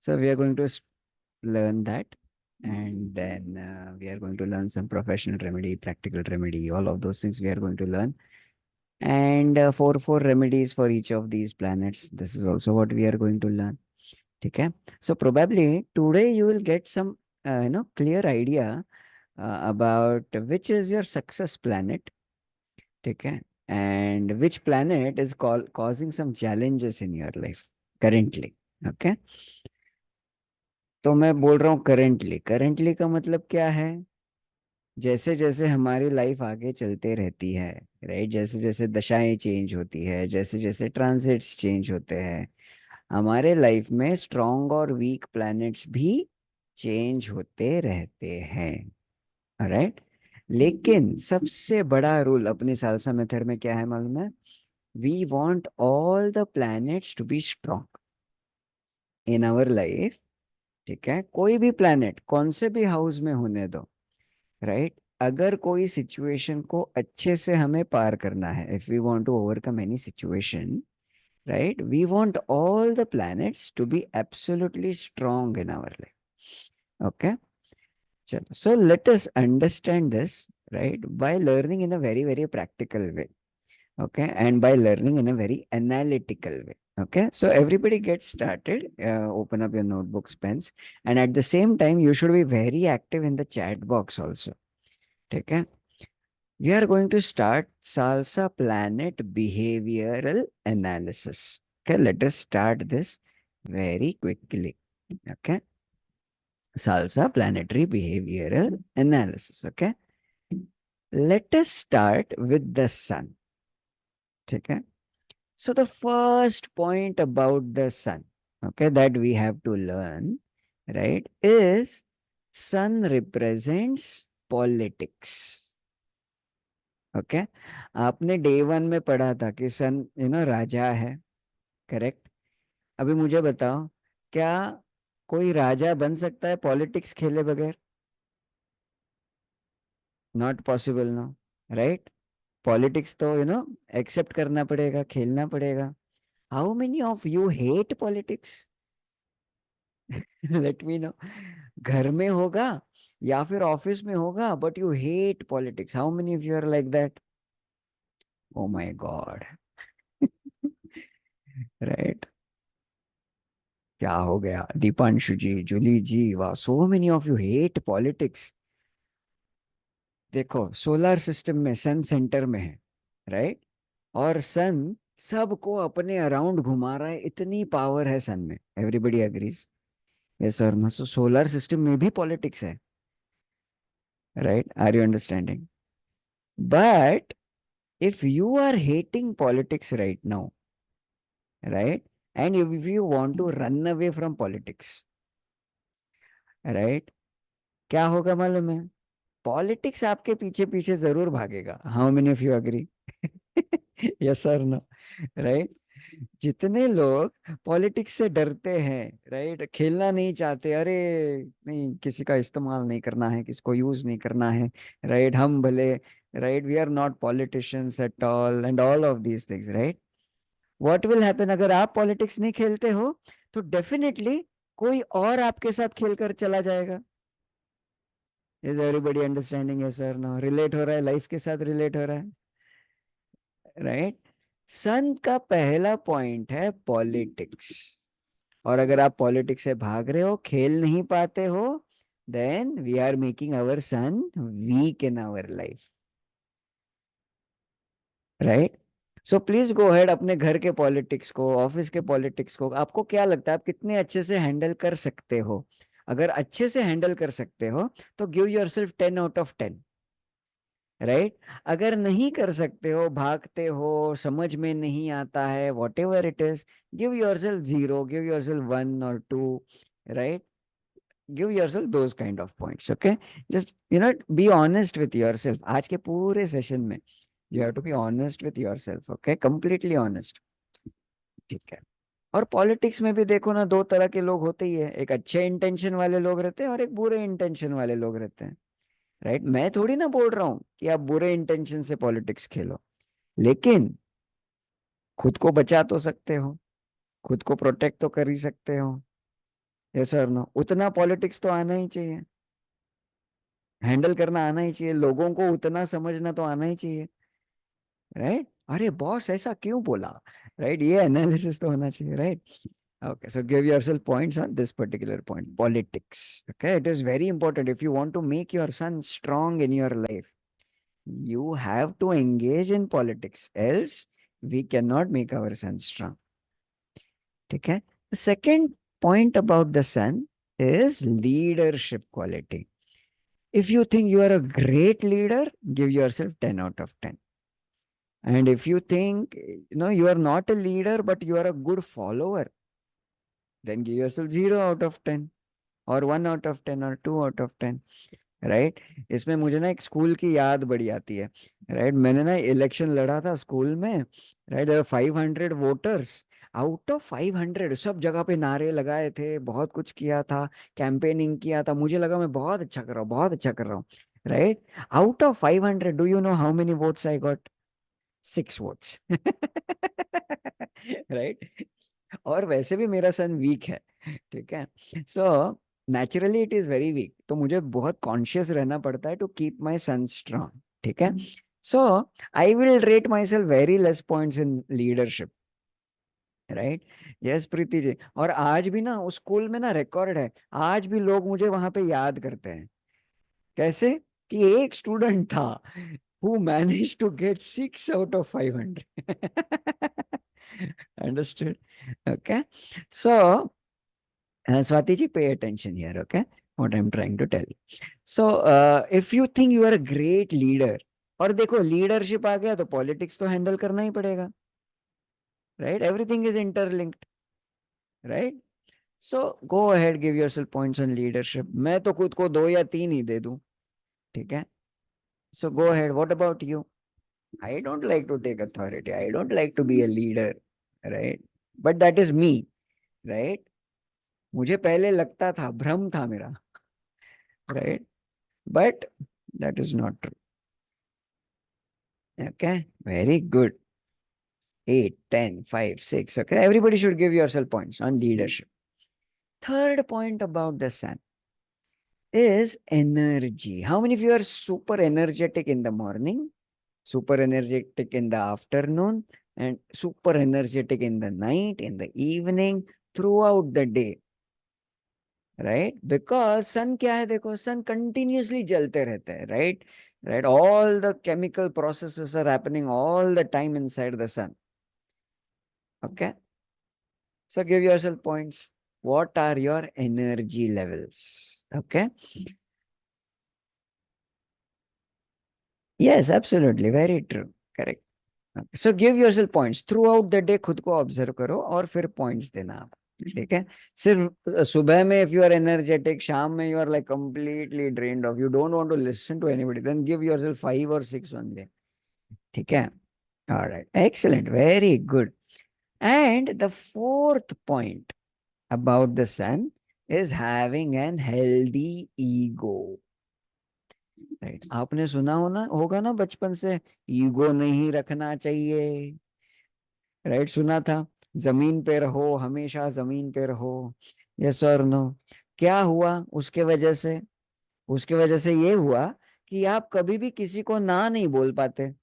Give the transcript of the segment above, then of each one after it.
So we are going to learn that, and then we are going to learn some professional remedy, practical remedy, all of those things we are going to learn. And four remedies for each of these planets. This is also what we are going to learn. Okay. So probably today you will get some clear idea about which is your success planet. Okay. And which planet is causing some challenges in your life currently. Okay. तो मैं बोल रहा हूँ currently, currently का मतलब क्या है? जैसे जैसे हमारी लाइफ आगे चलते रहती है, राइट, जैसे जैसे दशाएं चेंज होती है, जैसे जैसे ट्रांजिट्स चेंज होते हैं, हमारे लाइफ में स्ट्रॉन्ग और वीक प्लैनेट्स भी चेंज होते रहते हैं, राइट। लेकिन सबसे बड़ा रूल अपनी सालसा मेथड में क्या है मालूम है? We want all the planets to be strong in our life. ठीक है, कोई भी प्लैनेट कौन से भी हाउस में होने दो, राइट। अगर कोई सिचुएशन को अच्छे से हमें पार करना है, if we want to overcome any situation, right, we want all the planets to be absolutely strong in our life. Okay, चलो, so let us understand this, right, by learning in a very very practical way, okay, and by learning in a very analytical way. Okay, so everybody get started, open up your notebooks, pens, and at the same time you should be very active in the chat box also. Okay, we are going to start salsa planet behavioral analysis. Okay, let us start this very quickly. Okay, salsa planetary behavioral analysis. Okay, let us start with the sun. Okay, so the first point about the sun, okay, that we have to learn, right, is sun represents politics. Okay, आपने day one में पढ़ा था कि सन राजा है, correct. अभी मुझे बताओ, क्या कोई राजा बन सकता है पॉलिटिक्स खेले बगैर? Not possible, no, right. Politics तो एक्सेप्ट करना पड़ेगा, खेलना पड़ेगा। How many of you hate politics? Let me know. घर में होगा या फिर ऑफिस में होगा, but you hate politics. How many of you are like that? Oh my god. Right. क्या हो गया दीपांशु जी, जूली जी, वाह, so many of you hate politics. देखो, सोलर सिस्टम में सन सेंटर में है, राइट, और सन सबको अपने अराउंड घुमा रहा है, इतनी पावर है सन में, एवरीबडी एग्रीज। यस और नो? सो सोलर सिस्टम में भी पॉलिटिक्स है, right, are you understanding? But if you are hating politics right now, right, and if you want to run away from politics, right, क्या होगा मालूम है? Politics आपके पीछे पीछे जरूर भागेगा। How many of you agree? Yes और नो? राइट। जितने लोग पॉलिटिक्स से डरते हैं, राइट, खेलना नहीं चाहते, अरे नहीं, किसी का इस्तेमाल नहीं करना है, किसको यूज नहीं करना है, राइट, हम भले, right, we are not politicians at all and all of these things, right. What will happen अगर आप पॉलिटिक्स नहीं खेलते हो? तो डेफिनेटली कोई और आपके साथ खेल कर चला जाएगा। Is everybody understanding? है सर? नो? रिलेट हो रहा है? लाइफ के साथ रिलेट हो रहा है, राइट। सन का पहला पॉइंट है पॉलिटिक्स, और अगर आप पॉलिटिक्स से भाग रहे हो, खेल नहीं पाते हो, then we are making our sun weak in our life, right. So please go head, अपने घर के पॉलिटिक्स को, ऑफिस के पॉलिटिक्स को, आपको क्या लगता है आप कितने अच्छे से हैंडल कर सकते हो? अगर अच्छे से हैंडल कर सकते हो तो give your self 10 out of 10, right. अगर नहीं कर सकते हो, भागते हो, समझ में नहीं आता है, whatever it is, give yourself 0, give yourself 1 और 2, right. Give yourself those kind of points. Okay, just be honest with yourself आज के पूरे सेशन में। You have to be honest with yourself, okay, completely honest. ठीक है। और politics में भी देखो ना, दो तरह के लोग होते ही है, एक अच्छे इंटेंशन वाले लोग रहते हैं और एक बुरे इंटेंशन वाले लोग रहते हैं, राइट। मैं थोड़ी ना बोल रहा हूँ कि आप बुरे इंटेंशन से पॉलिटिक्स खेलो, लेकिन खुद को बचा तो सकते हो, खुद को प्रोटेक्ट तो कर ही सकते हो, यस और नो? उतना पॉलिटिक्स तो आना ही चाहिए, हैंडल करना आना ही चाहिए, लोगों को उतना समझना तो आना ही चाहिए, राइट? अरे बॉस ऐसा क्यों बोला, राइट? ये एनालिसिस तो होना चाहिए, right? Okay, so give yourself points on this particular point. Politics. Okay, it is very important. If you want to make your son strong in your life, you have to engage in politics. Else, we cannot make our son strong. Okay. The second point about the son is leadership quality. If you think you are a great leader, give yourself 10 out of 10. And if you think you are not a leader but you are a good follower, then give yourself 0 out of 10 और 1 out of 10 और 2 out of 10, right? इसमें मुझे ना एक school की याद बड़ी आती है, राइट? मैंने ना इलेक्शन लड़ा था स्कूल में, राइट? 500 वोटर्स, आउट ऑफ 500 सब जगह पे नारे लगाए थे, बहुत कुछ किया था, कैंपेनिंग किया था, मुझे लगा मैं बहुत अच्छा कर रहा हूँ, बहुत अच्छा कर रहा हूँ, right? Out of 500, do you know how many votes I got? 6 votes. Right? और वैसे भी मेरा सन वीक है, ठीक है? So naturally it is very weak, तो मुझे बहुत कॉन्शियस रहना पड़ता है to keep my sun strong, ठीक है? So I will rate myself very less points in leadership, right? Yes Preeti ji, और आज भी ना उस स्कूल में ना रिकॉर्ड है, आज भी लोग मुझे वहां पे याद करते हैं। कैसे? कि एक स्टूडेंट था who managed to get 6 out of 500. Understood? Okay. So, Swati ji, pay attention here, okay? What I'm trying to tell you. So, if you think you are a great leader, और देखो leadership आ गया तो politics तो handle करना ही पड़ेगा, right? Everything is interlinked, right? So go ahead, give yourself points on leadership. मैं तो खुद को 2 या 3 ही दे दूं, ठीक है? So go ahead, what about you? I don't like to take authority. I don't like to be a leader, right? But that is me, right? मुझे पहले लगता था, भ्रम था मेरा, right? But that is not true. Okay, very good. 8, 10, 5, 6. Okay, everybody should give yourself points on leadership. Third point about the sun is energy. How many of you are super energetic in the morning, super energetic in the afternoon, and super energetic in the night, in the evening, throughout the day, right? Because sun क्या है, देखो sun continuously जलते रहते हैं, right? Right, all the chemical processes are happening all the time inside the sun. Okay, so give yourself points. What are your energy levels? Okay, yes, absolutely, very true, correct. So give yourself points through out the day, खुद को observe करो और फिर points देना आप, ठीक है? सिर्फ सुबह में इफ यू आर एनर्जेटिक, शाम में you are like completely drained off, you don't want to listen to anybody, then give yourself 5 और 6 ओनली, ठीक है? Alright, excellent, very good. And the fourth point about the sun is having an healthy ego, right? आपने सुना होगा ना बचपन से, ego नहीं रखना चाहिए, राइट? सुना था, जमीन पे रहो, हमेशा जमीन पे रहो। यस और नो? क्या हुआ उसके वजह से? उसके वजह से ये हुआ कि आप कभी भी किसी को ना नहीं बोल पाते।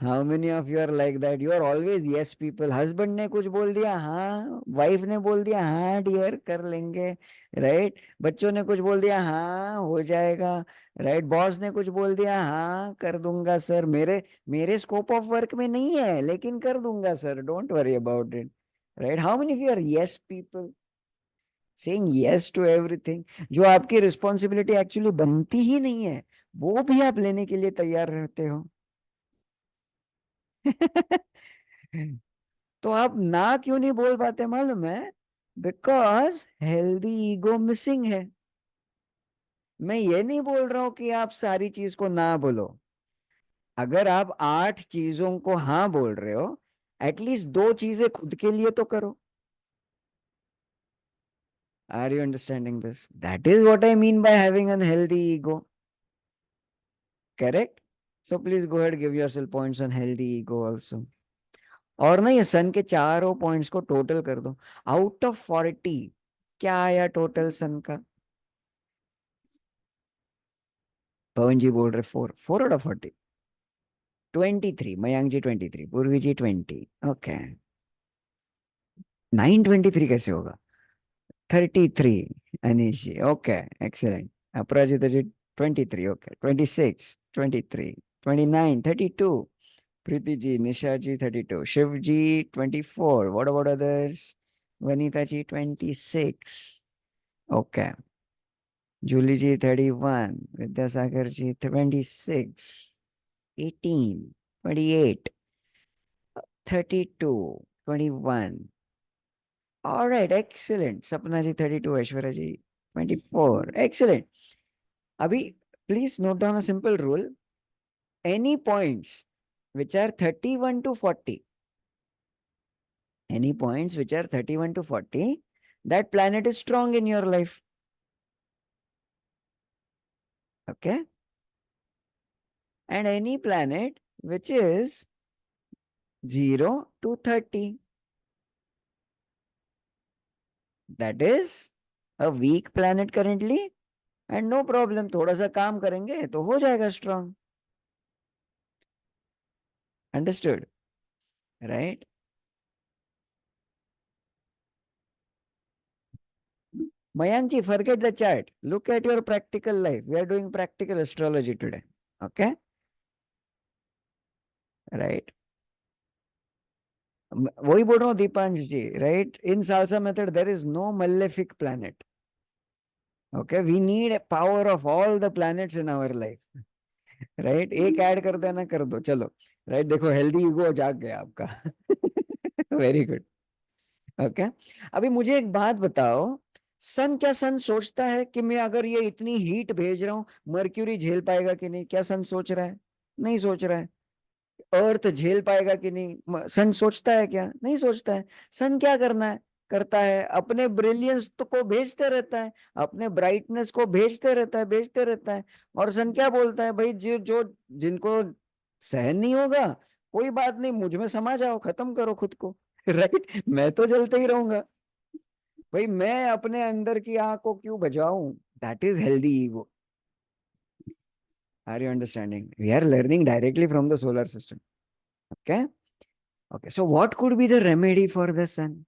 How many of you are like that? You are always yes people. Husband ने कुछ बोल दिया, हाँ, वाइफ ने बोल दिया, हाँ डियर कर लेंगे, राइट? बच्चों ने कुछ बोल दिया, हाँ हो जाएगा, राइट? बॉस ने कुछ बोल दिया, हाँ कर दूंगा सर, मेरे मेरे स्कोप ऑफ वर्क में नहीं है लेकिन कर दूंगा sir, don't worry about it, right? How many of you are yes people, saying yes to everything? जो आपकी रिस्पॉन्सिबिलिटी एक्चुअली बनती ही नहीं है, वो भी आप लेने के लिए तैयार रहते हो। तो आप ना क्यों नहीं बोल पाते मालूम है? बिकॉज हेल्दी ईगो मिसिंग है। मैं ये नहीं बोल रहा हूं कि आप सारी चीज को ना बोलो, अगर आप 8 चीजों को हाँ बोल रहे हो, एटलीस्ट 2 चीजें खुद के लिए तो करो। Are you understanding this? That is what I mean by having an healthy ego, correct? So please go ahead, give yourself points on healthy ego also. और ना ये सन के चारों पॉइंट्स को टोटल कर दो, आउट ऑफ 40 क्या आया टोटल सन का? पवन जी बोल रहे 4, 4 आउट ऑफ 40, 23, मयंक जी 23, पूर्वी जी 20, ओके। 923 कैसे होगा? 33, Anish ji okay, excellent. Aparajita ji 23, okay, 26, 23, 29, 32, Preeti ji, Nisha ji 32, Shiv ji 24, what about others? Vanita ji 26, okay, Julie ji 31, Vidyasagar ji 26, 18, 28, 32, 21, alright excellent. Sapna ji 32, Aishwarya ji 24, excellent. अभी please note down a simple rule, any points which are 31 to 40, any points which are 31 to 40, that planet is strong in your life. Okay, and any planet which is 0 to 30, that is a weak planet currently, and no problem, थोड़ा सा काम करेंगे तो हो जाएगा strong. Understood, right? Mayank ji, forget the chart. Look at your practical life. We are doing practical astrology today. Okay? Right? वही बोल रहा हूँ Deepansh ji, right? In salsa method there is no malefic planet. Okay? We need a power of all the planets in our life. Right? एक add कर देना, कर दो, चलो। राइट? देखो हेल्दी ईगो जाग गया आपका। Very good. ओके, अभी मुझे एक बात बताओ, सन, क्या सन सोचता है कि मैं अगर ये इतनी हीट भेज रहा हूं, मर्क्यूरी झेल पाएगा कि नहीं? क्या सन सोच रहा है? नहीं सोच रहा है। अर्थ झेल पाएगा कि नहीं? सन सोचता है क्या? नहीं सोचता है। सन क्या करना है, करता है, अपने ब्रिलियंस तो को भेजते रहता है, अपने ब्राइटनेस को भेजते रहता है, भेजते रहता है। और सन क्या बोलता है, भाई जो जो जिनको सहन नहीं होगा, कोई बात नहीं, मुझ में समा जाओ, खत्म करो खुद को। राइट? मैं तो जलते ही रहूंगा। भाई मैं अपने अंदर की आग को क्यों बजाऊं? That is healthy ego. Are you understanding? We are learning directly from the solar system. Okay, okay, so what could be the remedy for the sun?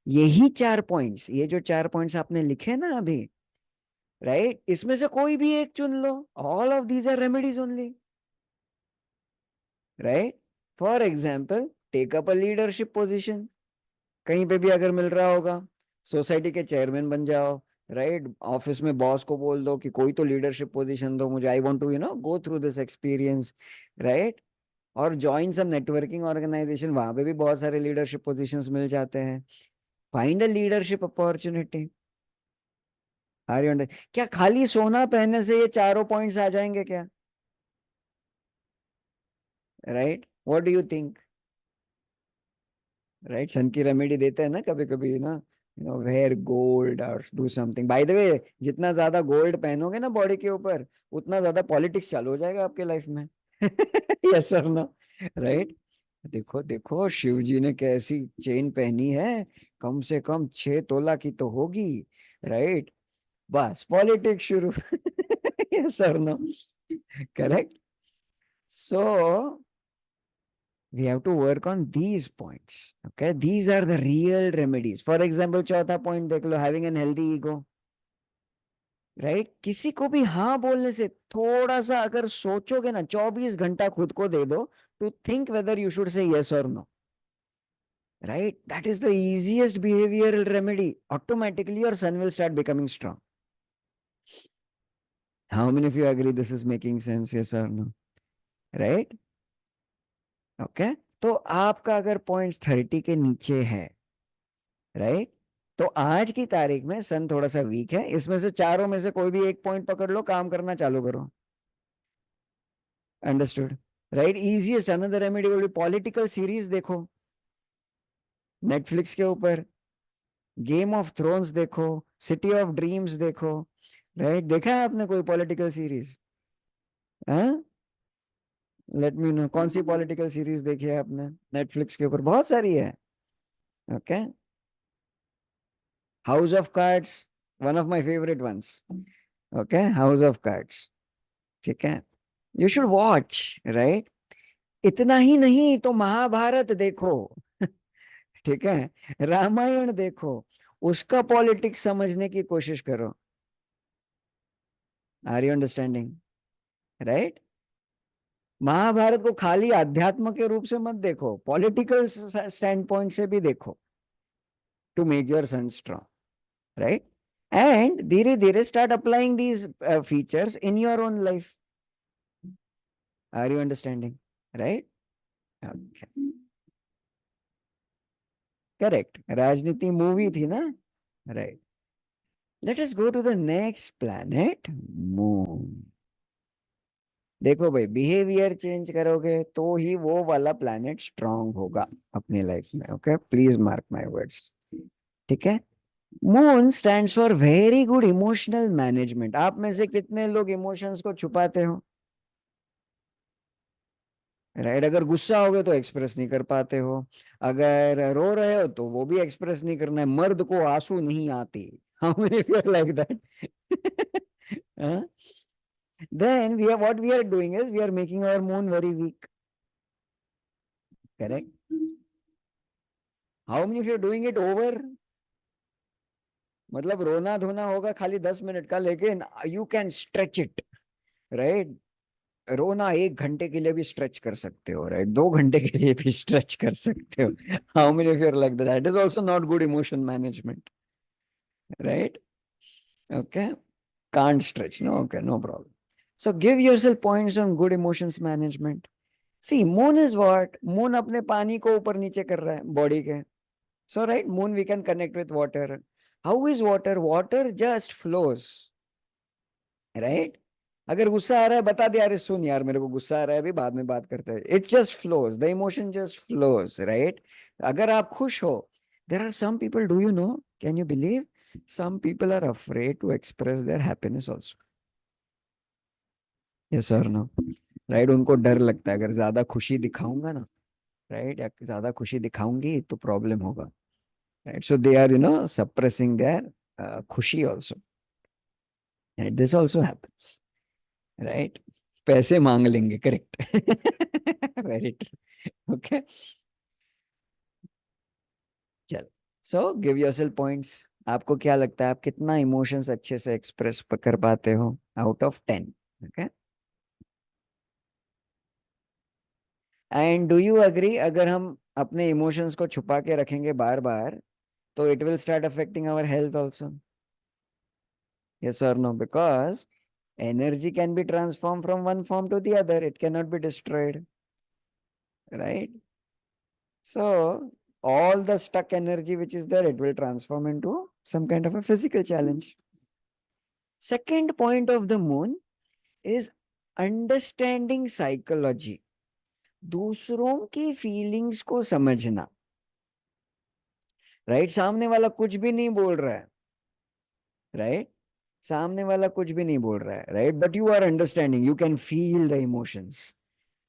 यही 4 पॉइंट्स, ये जो 4 पॉइंट्स आपने लिखे ना अभी, राइट, इसमें से कोई भी एक चुन लो। All of these are remedies only. Right? For example, take up a leadership position, कहीं पे भी अगर मिल रहा होगा, सोसाइटी के चेयरमैन बन जाओ। राइट? ऑफिस में बॉस को बोल दो कि कोई तो लीडरशिप पोजीशन दो मुझे, I want to go through this experience. Right? और ज्वाइन सम नेटवर्किंग ऑर्गेनाइजेशन, वहां पे भी बहुत सारे लीडरशिप पोजीशंस मिल जाते हैं। Find a leadership opportunity. Are you under? क्या खाली सोना पहनने से ये चारों पॉइंट्स आ जाएंगे क्या? Right? What do you think? Right? Sun की रेमेडी देते हैं ना कभी कभी ना, वेयर गोल्ड और do something. By the way, जितना ज्यादा गोल्ड पहनोगे ना बॉडी के ऊपर, उतना ज्यादा पॉलिटिक्स चालू हो जाएगा आपके लाइफ में। Yes sir, no? राइट? देखो देखो, शिव जी ने कैसी चेन पहनी है, कम से कम 6 तोला की तो होगी। राइट? बस पॉलिटिक्स शुरू। Yes sir, no? Correct. So we have to work on these points. Okay, these are the real remedies. For example, चौथा point देख लो, having an healthy ego. Right? किसी को भी हाँ बोलने से थोड़ा सा अगर सोचोगे ना, 24 घंटा खुद को दे दो to think whether you should say yes और no. Right? That is the easiest behavioural remedy. Automatically your sun will start becoming strong. How many of you agree this is making sense? Yes और no? Right? Okay, तो आपका अगर points 30 के नीचे है, right, तो आज की तारीख में सन थोड़ा सा वीक है, इसमें से चारों में से कोई भी एक पॉइंट पकड़ लो, काम करना चालू करो। Understood? Right? Easiest another remedy will be political series देखो नेटफ्लिक्स के ऊपर, गेम ऑफ थ्रोन्स देखो, सिटी ऑफ ड्रीम्स देखो। राइट? देखा है आपने कोई पॉलिटिकल सीरीज? हाँ? लेट मी नो कौन सी पॉलिटिकल सीरीज देखी है आपने नेटफ्लिक्स के ऊपर, बहुत सारी है। Okay, house of cards, one of my favourite ones. Okay, house of cards, ठीक है, यू शुड वॉच, राइट। इतना ही नहीं तो महाभारत देखो, ठीक है, रामायण देखो, उसका पॉलिटिक्स समझने की कोशिश करो। Are you understanding, right. Mahabharat को खाली अध्यात्म के रूप से मत देखो, पॉलिटिकल स्टैंड पॉइंट से भी देखो, to make your sun strong, right. And धीरे धीरे start applying these features in your own life. Are you understanding, right. Correct, Rajneeti movie थी ना, right. Let us go to the next planet, moon. देखो भाई, behaviour change करोगे तो ही वो वाला प्लैनेट स्ट्रांग होगा अपनी लाइफ में। Okay, please mark my words, ठीक है। Moon stands for very good emotional management. आप में से कितने लोग इमोशंस को छुपाते हो, राइट। अगर गुस्सा हो गए तो एक्सप्रेस नहीं कर पाते हो, अगर रो रहे हो तो वो भी एक्सप्रेस नहीं करना है। मर्द को आंसू नहीं आते, how many feel like that? then we are what we are doing is we are making our moon very weak, correct? How many of you are doing it over? मतलब रोना धोना होगा खाली 10 मिनट का, लेकिन you can stretch it, right. रोना 1 घंटे के लिए भी स्ट्रेच कर सकते हो, राइट, 2 घंटे के लिए भी स्ट्रेच कर सकते हो। How many of you are like that? That is also not good emotion management, right. Okay, can't stretch, no, okay, no problem. So give yourself points on good emotions management. See, moon is what? Moon अपने पानी को ऊपर नीचे कर रहा है body के। So right, moon we can connect with water. How is water? Water just flows, right? अगर गुस्सा आ रहा है बता दिया, अरे सुन यार मेरे को गुस्सा आ रहा है, अभी बाद में बात करते हैं। It just flows, the emotion just flows, right. अगर आप खुश हो, there are some people, do you know, can you believe, some people are afraid to express their happiness also. Yes और नो, राइट। उनको डर लगता है अगर ज्यादा खुशी दिखाऊंगा ना, राइट, या ज्यादा खुशी दिखाऊंगी तो प्रॉब्लम होगा, right. So they are suppressing their खुशी also, right. This also happens, right. पैसे मांग लेंगे, करेक्ट। Very true, okay. चल, सो गिव योरसेल्फ पॉइंट्स। आपको क्या लगता है आप कितना इमोशंस अच्छे से एक्सप्रेस कर पाते हो out of 10? Okay, and do you agree अगर हम अपने इमोशंस को छुपा के रखेंगे बार बार तो it will start affecting our health also? Yes or no? Because energy can be transformed from one form to the other. It cannot be destroyed, right? So all the stuck energy which is there, it will transform into some kind of a physical challenge. Second point of the moon is understanding psychology. दूसरों की feelings को समझना, right. सामने वाला कुछ भी नहीं बोल रहा है, राइट, सामने वाला कुछ भी नहीं बोल रहा है, right, but you are understanding, you can feel the emotions,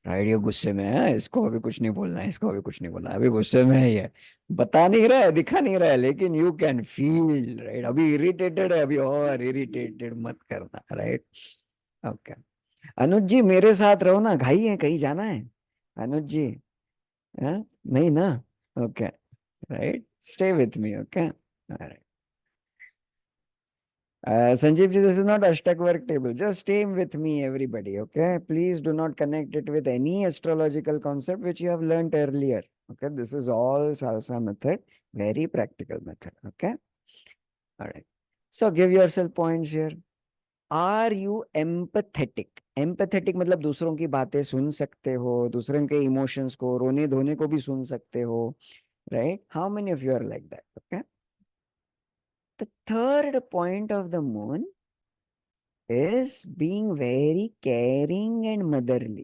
right. ये गुस्से में है, इसको अभी कुछ नहीं बोलना है, इसको अभी कुछ नहीं बोलना है, अभी गुस्से में है, ये बता नहीं रहा है, दिखा नहीं रहा है, लेकिन यू कैन फील, राइट। अभी इरिटेटेड है, अभी और इरिटेटेड मत करना, राइट। ओके, अनुज जी मेरे साथ रहो ना, घाई है कहीं जाना है, अनुज जी? है? नहीं ना? Okay, right, stay with me, okay. Sanjeev ji, this is not Ashtak work table. Just stay with me, everybody. Okay. Please do not connect it with any astrological concept which you have learnt earlier. Okay. This is all salsa method, very practical method. Okay. All right. So give yourself points here. Are you empathetic? Empathetic मतलब दूसरों की बातें सुन सकते हो, दूसरों के emotions को, रोने धोने को भी सुन सकते हो, right? How many of you are like that? Okay. The third point of the moon is being very caring and motherly,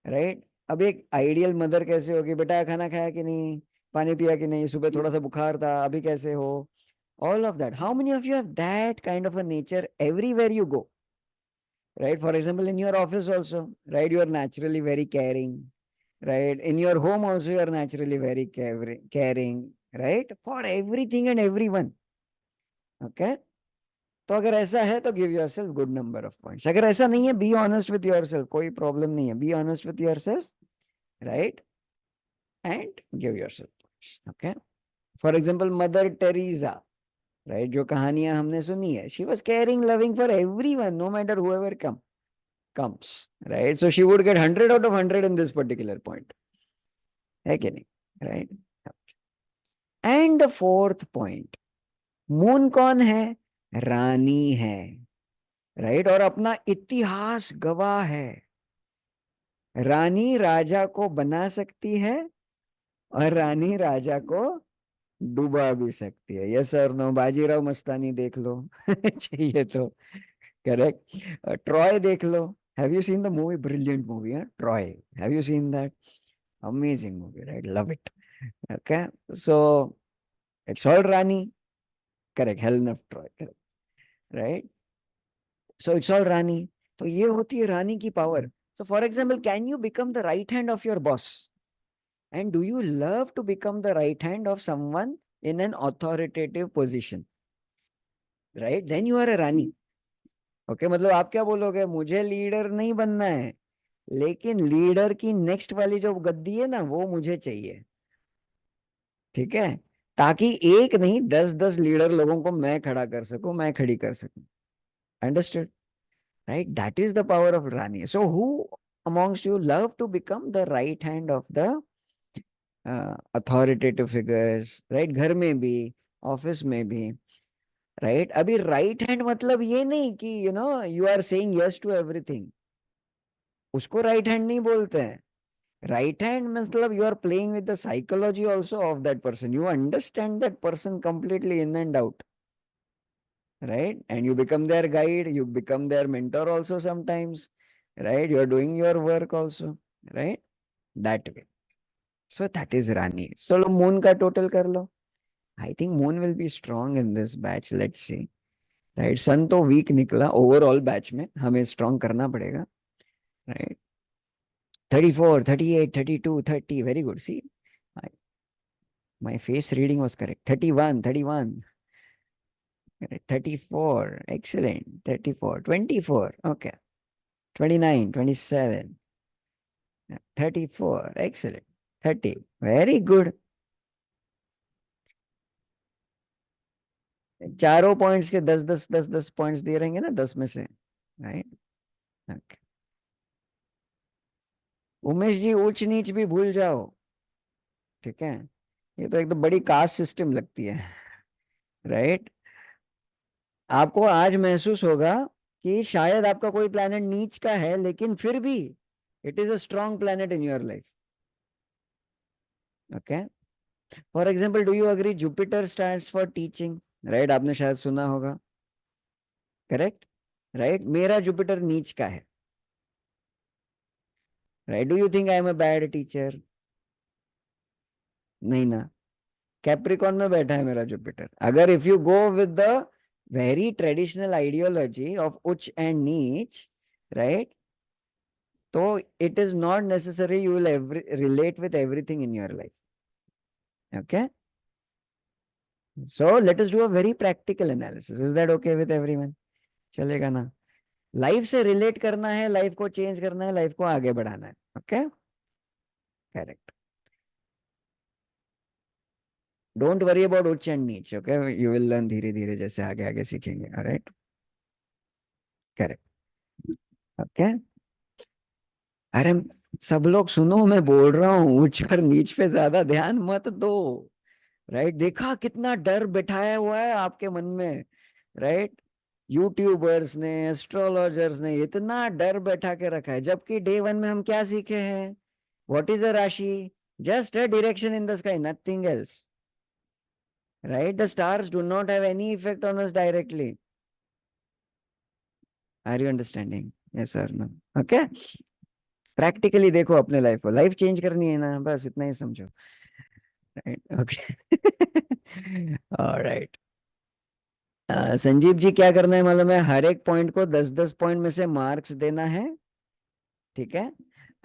right? अब एक आइडियल मदर कैसे होगी? बेटा खाना खाया कि नहीं, पानी पिया कि नहीं, सुबह थोड़ा सा बुखार था, अभी कैसे हो? All of that, how many of you have that kind of a nature everywhere you go? right? For example, in your office also, right? You are naturally very caring, right? In your home also, you are naturally very caring, right? For everything and everyone. Okay. तो अगर ऐसा है तो give yourself good number of points. अगर ऐसा नहीं है, be honest with yourself, कोई प्रॉब्लम नहीं है, be honest with yourself, right, and give yourself points. Okay. For example mother Teresa, right, जो कहानियां हमने सुनी है, she was caring loving for every one, no matter whoever comes, right? So she would get 100 out of 100 in this particular point. है कि नहीं? Right? And the fourth point, moon कौन है? रानी है, राइट, और अपना इतिहास गवाह है. रानी राजा को बना सकती है और रानी राजा को डुबा भी सकती है. यस और नो? बाजीराव मस्तानी देख लो चाहिए तो. करेक्ट. ट्रॉय देख लो. Have you seen the movie? Brilliant movie है Troy. Have you seen that? Amazing movie, right? Love it. Okay. So it's all रानी. Correct. Helen of Troy. Correct. Right. So it's all रानी. तो ये होती है रानी की power. So for example, can you become the right hand of your boss? And do you love to become the right hand of someone in N authoritative position? Right, then you are a rani. Okay, मतलब आप क्या बोलोगे? मुझे leader नहीं बनना है, लेकिन leader की नेक्स्ट वाली जो गद्दी है ना, वो मुझे चाहिए. ठीक है, ताकि एक नहीं 10-10 लीडर लोगों को मैं खड़ा कर सकूं, मैं खड़ी कर सकूं. Understood? Right, that is the power of Rani. So who amongst you love to become the right hand of the authoritative figures, right? घर में भी, ऑफिस में भी, राइट. अभी राइट हैंड मतलब ये नहीं कि you are saying yes to everything. उसको राइट हैंड नहीं बोलते हैं. राइट हैंड मतलब you are playing with the psychology also of that person. You understand that person completely in and out, right? And you become their guide, you become their mentor also sometimes, right? You are doing your work also, right? That way. So that is Rani. So moon ka total kar lo. I think moon will be strong in this batch. Let's see. Right? Sun तो weak निकला overall batch में, हमें strong करना पड़ेगा. Right? 34, 38, 32, 30. Very good. See, my face reading was correct. 31, 31. 34. Excellent. 34, 24. Okay. 29, 27. 34. Excellent. 30. Very good. चारों points के 10-10 points दिए रहेंगे ना 10 में से, राइट? ओके. उमेश जी, ऊंच नीच भी भूल जाओ. ठीक है, ये तो एकदम बड़ी कास्ट सिस्टम लगती है, राइट? आपको आज महसूस होगा कि शायद आपका कोई प्लैनेट नीच का है, लेकिन फिर भी it is a strong planet in your life. Okay. For example, do you agree Jupiter stands for teaching? Right, आपने शायद सुना होगा. करेक्ट. राइट, मेरा जुपिटर नीच का है. Right, do you think I am a bad teacher? नहीं ना. कैप्रिकॉन में बैठा है मेरा जुपिटर. अगर if you go with the very traditional ideology of उच्च एंड नीच, राइट, तो it is not necessary you will relate with everything in your life. Okay. So let us do a very practical analysis. Is that okay with everyone? चलेगा ना? Life से relate करना है, life को change करना है, life को आगे बढ़ाना है. Okay. Correct. Don't worry about उच्च एंड नीच. ओके, यू विल लर्न धीरे धीरे, जैसे आगे आगे सीखेंगे. ऑलराइट. करेक्ट. ओके. अरे सब लोग सुनो, मैं बोल रहा हूँ उच्च और नीच पे ज्यादा ध्यान मत दो. राइट, देखा कितना डर बिठाया हुआ है आपके मन में, राइट? यूट्यूबर्स ने, एस्ट्रोलॉजर्स ने इतना डर बैठा के रखा है, जबकि डे वन में हम क्या सीखे हैं? What is a rashi? Just a direction in the sky, nothing else. Right, the stars do not have any effect on us directly. Are you understanding? Yes sir, no? Okay. Practically देखो अपने life को. Life change करनी है ना, बस इतना ही समझो. Right. Okay. Alright. Sanjeev ji क्या करना है मालूम है, हर एक पॉइंट को 10-10 पॉइंट में से मार्क्स देना है, ठीक है,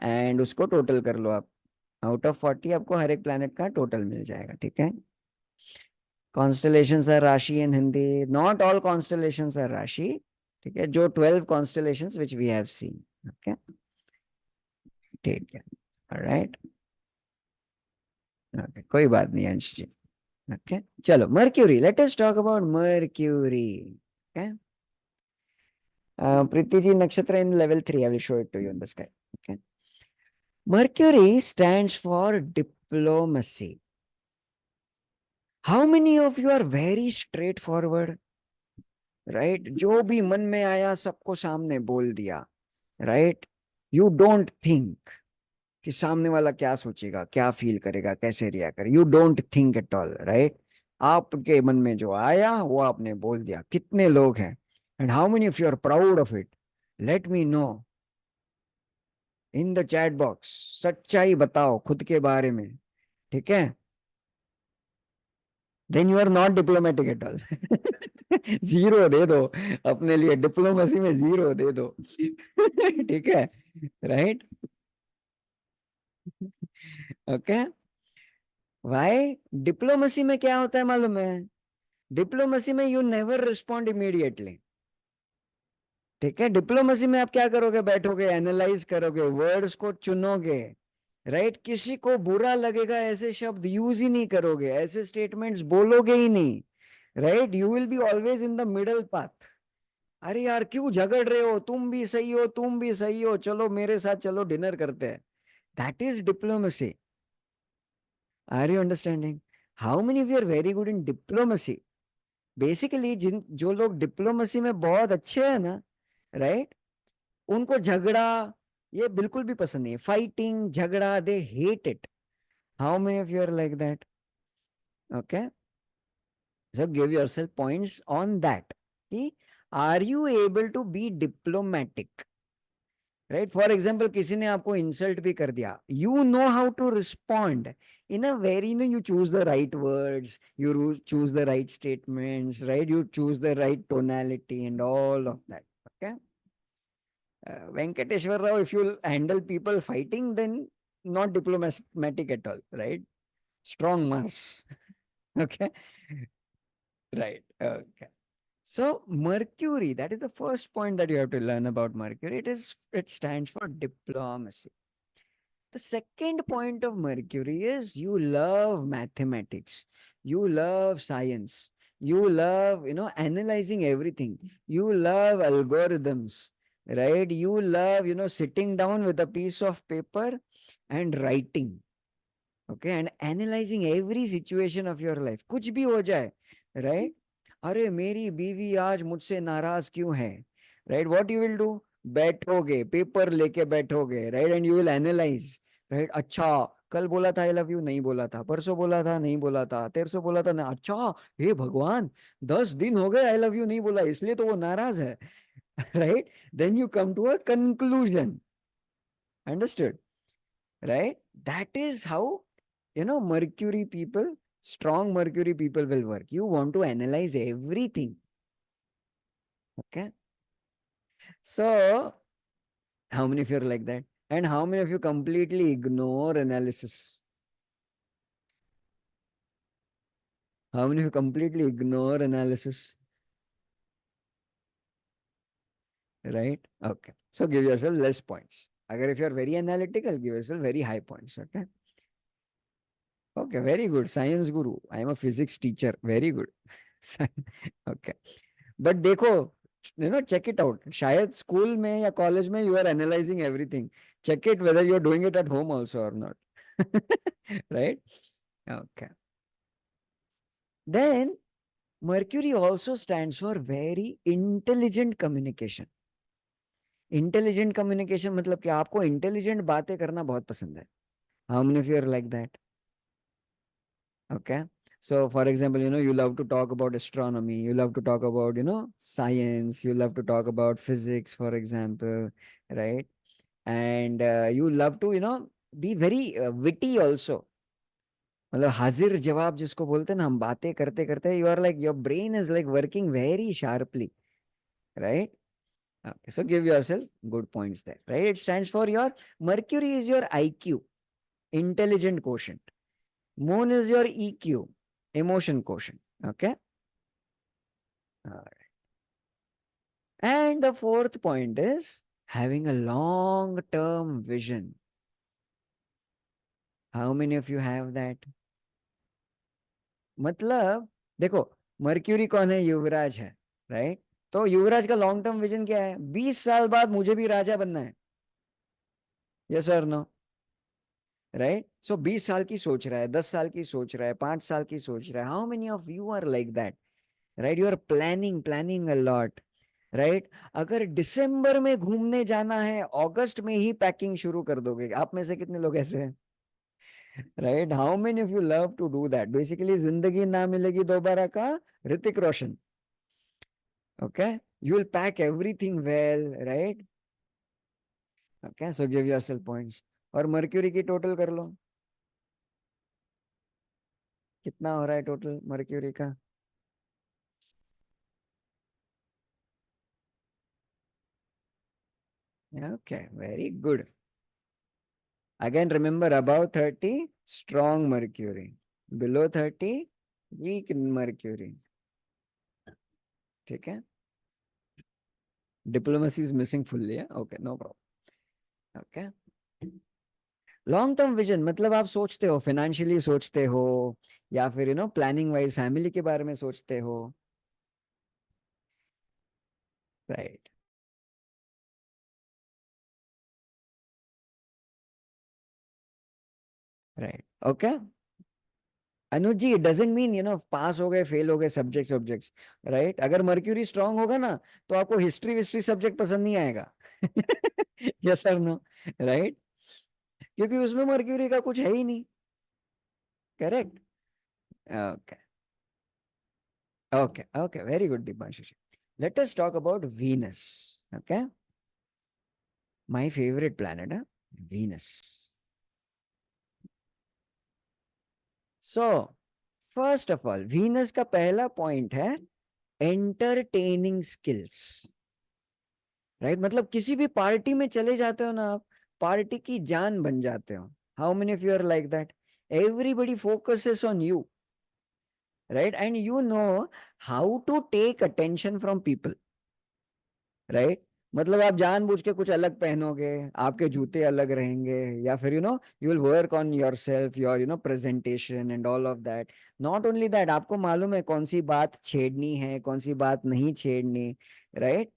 एंड उसको टोटल कर लो आप। आउट ऑफ 40 आपको हर एक प्लैनेट का टोटल मिल जाएगा, ठीक है। Constellations are rashi in Hindi, not all constellations are rashi, ठीक है, जो 12 constellations which we have seen, okay, ठीक है, ऑलराइट, ओके, कोई बात नहीं अंश जी, ओके। चलो Mercury, let us talk about Mercury, okay. Preeti ji, nakshatra in level 3, I will show it to you in the sky, okay. Mercury stands for diplomacy. How many of you are very straightforward? Right? जो भी मन में आया सबको सामने बोल दिया, right? You don't think कि सामने वाला क्या सोचेगा, क्या फील करेगा, कैसे रिएक्ट करेगा. You don't think at all, right? आपके मन में जो आया वो आपने बोल दिया. कितने लोग हैं? And how many of you are proud of it? Let me know in the chat box. सच्चाई बताओ खुद के बारे में, ठीक है? Then you are not diplomatic at all. Zero दे दो अपने लिए, डिप्लोमेसी में जीरो दे दो. ठीक है, राइट, ओके. वाई? डिप्लोमेसी में क्या होता है मालूम है? डिप्लोमेसी में यू नेवर रिस्पॉन्ड इमीडिएटली, ठीक है. डिप्लोमेसी में आप क्या करोगे, बैठोगे, एनालाइज करोगे, वर्ड्स को चुनोगे, राइट. किसी को बुरा लगेगा ऐसे शब्द यूज ही नहीं करोगे, ऐसे स्टेटमेंट्स बोलोगे ही नहीं, right. You will be always in the middle path. अरे यार क्यों झगड़ रहे हो, तुम भी सही हो, तुम भी सही हो, चलो मेरे साथ चलो डिनर करते हैं. That is diplomacy. Are you understanding? How many of you are very good in diplomacy? Basically जिन जो लोग डिप्लोमेसी में बहुत अच्छे हैं ना, राइट, उनको झगड़ा ये बिल्कुल भी पसंद नहीं है. फाइटिंग, झगड़ा, they hate it. How many of you are like that? Okay, so give yourself points on that. Are you able to be diplomatic? Right, for example किसी ने आपको इंसल्ट भी कर दिया, you know how to respond in a very, no, you choose the right words, you choose the right statements, right, you choose the right tonality and all of that, okay. Venkateshwar Rao, if you'll handle people fighting, then not diplomatic at all, right? Strong Mars. Okay, right, okay. So Mercury, that is the first point that you have to learn about Mercury. It stands for diplomacy. The second point of Mercury is you love mathematics, you love science, you love, analyzing everything. You love algorithms, right? You love, sitting down with a piece of paper and writing, okay, and analyzing every situation of your life. कुछ भी हो जाए, right? अरे मेरी बीवी आज मुझसे नाराज क्यों है, right? What you will do? बैठोगे, पेपर लेके बैठोगे, right? And you will analyze, right? अच्छा, कल बोला था आई लव यू, नहीं बोला था. परसों बोला था, नहीं बोला था. तेरसों बोला था ना. अच्छा, हे भगवान, 10 दिन हो गए आई लव यू नहीं बोला, इसलिए तो वो नाराज है. Right, then you come to a conclusion. Understood, right? That is how, Mercury people, strong Mercury people will work. You want to analyze everything, okay? So how many of you are like that? And how many of you completely ignore analysis? How many of you completely ignore analysis? Right, okay, so give yourself less points. Agar if you are very analytical, give yourself very high points, okay? Okay, very good. Science guru. I am a physics teacher. Very good. Okay. But देखो, check it out. शायद school में या college में you are analysing everything. Check it whether you are doing it at home also और not. Right, okay. Then Mercury also stands for very intelligent communication. Intelligent communication मतलब कि आपको intelligent बातें करना बहुत पसंद है. How many of you are like that? Okay. So for example, you love to talk about astronomy, you love to talk about, science, you love to talk about physics, for example, right? And you love to, be very witty also. मतलब हाजिर जवाब जिसको बोलते हैं ना, हम बातें करते करते you are like your brain is like working very sharply, right? Okay, so give yourself good points there, right? It stands for your Mercury is your IQ, intelligent quotient. Moon is your EQ, emotion quotient. Okay. All right. And the fourth point is having a long term vision. How many of you have that? मतलब देखो, mercury कौन है? युवराज है, right? तो युवराज का long term vision क्या है? 20 साल बाद मुझे भी राजा बनना है। यस और नो? राइट? सो 20 साल की सोच रहा है, 10 साल की सोच रहा है, 5 साल की सोच रहा है। How many of you are like that? Right? You are planning planning a lot, right? अगर दिसंबर में घूमने जाना है, अगस्त में ही पैकिंग शुरू कर दोगे। आप में से कितने लोग ऐसे हैं? Right? How many of you love to do that? Basically Zindagi Na Milegi Dobara का Hrithik Roshan. Okay, you will pack everything well, right? Okay, so give yourself points. और मर्क्यूरी की टोटल कर लो, कितना हो रहा है टोटल मर्क्यूरी का? Okay, very good. Again, remember above 30, strong Mercury. Below 30, weak Mercury. ठीक है? Diplomacy is missing fully. Yeah? Okay, no problem. Okay. Long term vision मतलब आप सोचते हो, फाइनेंशियली सोचते हो, या फिर प्लानिंग वाइज फैमिली के बारे में सोचते हो, right? Right, okay. Anuj ji, it doesn't mean pass हो गए फेल हो गए सब्जेक्ट्स ऑब्जेक्ट्स, राइट? अगर मर्क्यूरी स्ट्रांग होगा ना, तो आपको हिस्ट्री विस्ट्री सब्जेक्ट पसंद नहीं आएगा। Yes sir, no? राइट? क्योंकि उसमें मर्क्यूरी का कुछ है ही नहीं। Correct? Okay, okay, okay, very good Deepanshu ji. Let us talk about Venus. Okay, my favourite planet है Venus. So first of all, Venus का पहला पॉइंट है एंटरटेनिंग स्किल्स, राइट? मतलब किसी भी पार्टी में चले जाते हो ना आप, पार्टी की जान बन जाते हो। How many of you are like that? Everybody focuses on you, right? And you know how to take attention from people, right? मतलब आप जानबूझ के कुछ अलग पहनोगे, आपके जूते अलग रहेंगे, या फिर you will work on your self, your presentation and all of that. Not only that, आपको मालूम है कौन सी बात छेड़नी है, कौन सी बात नहीं छेड़नी, राइट?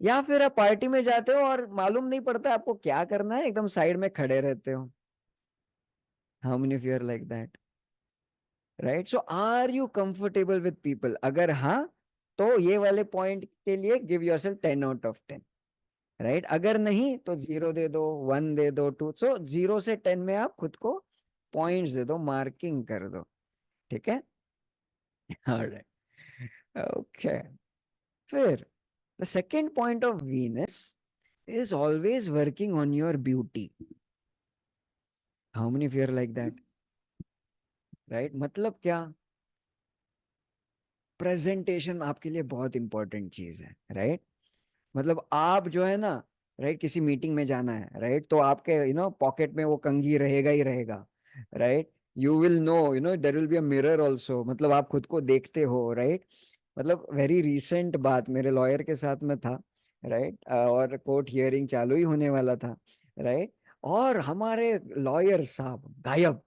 या फिर आप पार्टी में जाते हो और मालूम नहीं पड़ता आपको क्या करना है, एकदम साइड में खड़े रहते हो। How many of you are like that? Right? So are you comfortable with people? अगर हाँ, तो ये वाले पॉइंट के लिए give yourself 10 out of 10, right? अगर नहीं तो 0 दे दो, 1 दे दो, 2। सो 0 से 10 में आप खुद को पॉइंट्स दे दो, मार्किंग कर दो। ठीक है? Alright, okay. फिर the second point of Venus is always working on your beauty. How many of you are like that? Right? मतलब क्या? प्रेजेंटेशन आपके लिए बहुत इंपॉर्टेंट चीज है, राइट? मतलब आप जो है ना, राइट, किसी मीटिंग में जाना है, राइट, तो आपके पॉकेट में वो कंघी रहेगा ही रहेगा, right? You will know, there will be a mirror also, मतलब आप खुद को देखते हो, राइट? मतलब वेरी रिसेंट बात, मेरे लॉयर के साथ में था, राइट, और कोर्ट हियरिंग चालू ही होने वाला था, राइट? और हमारे लॉयर साहब गायब।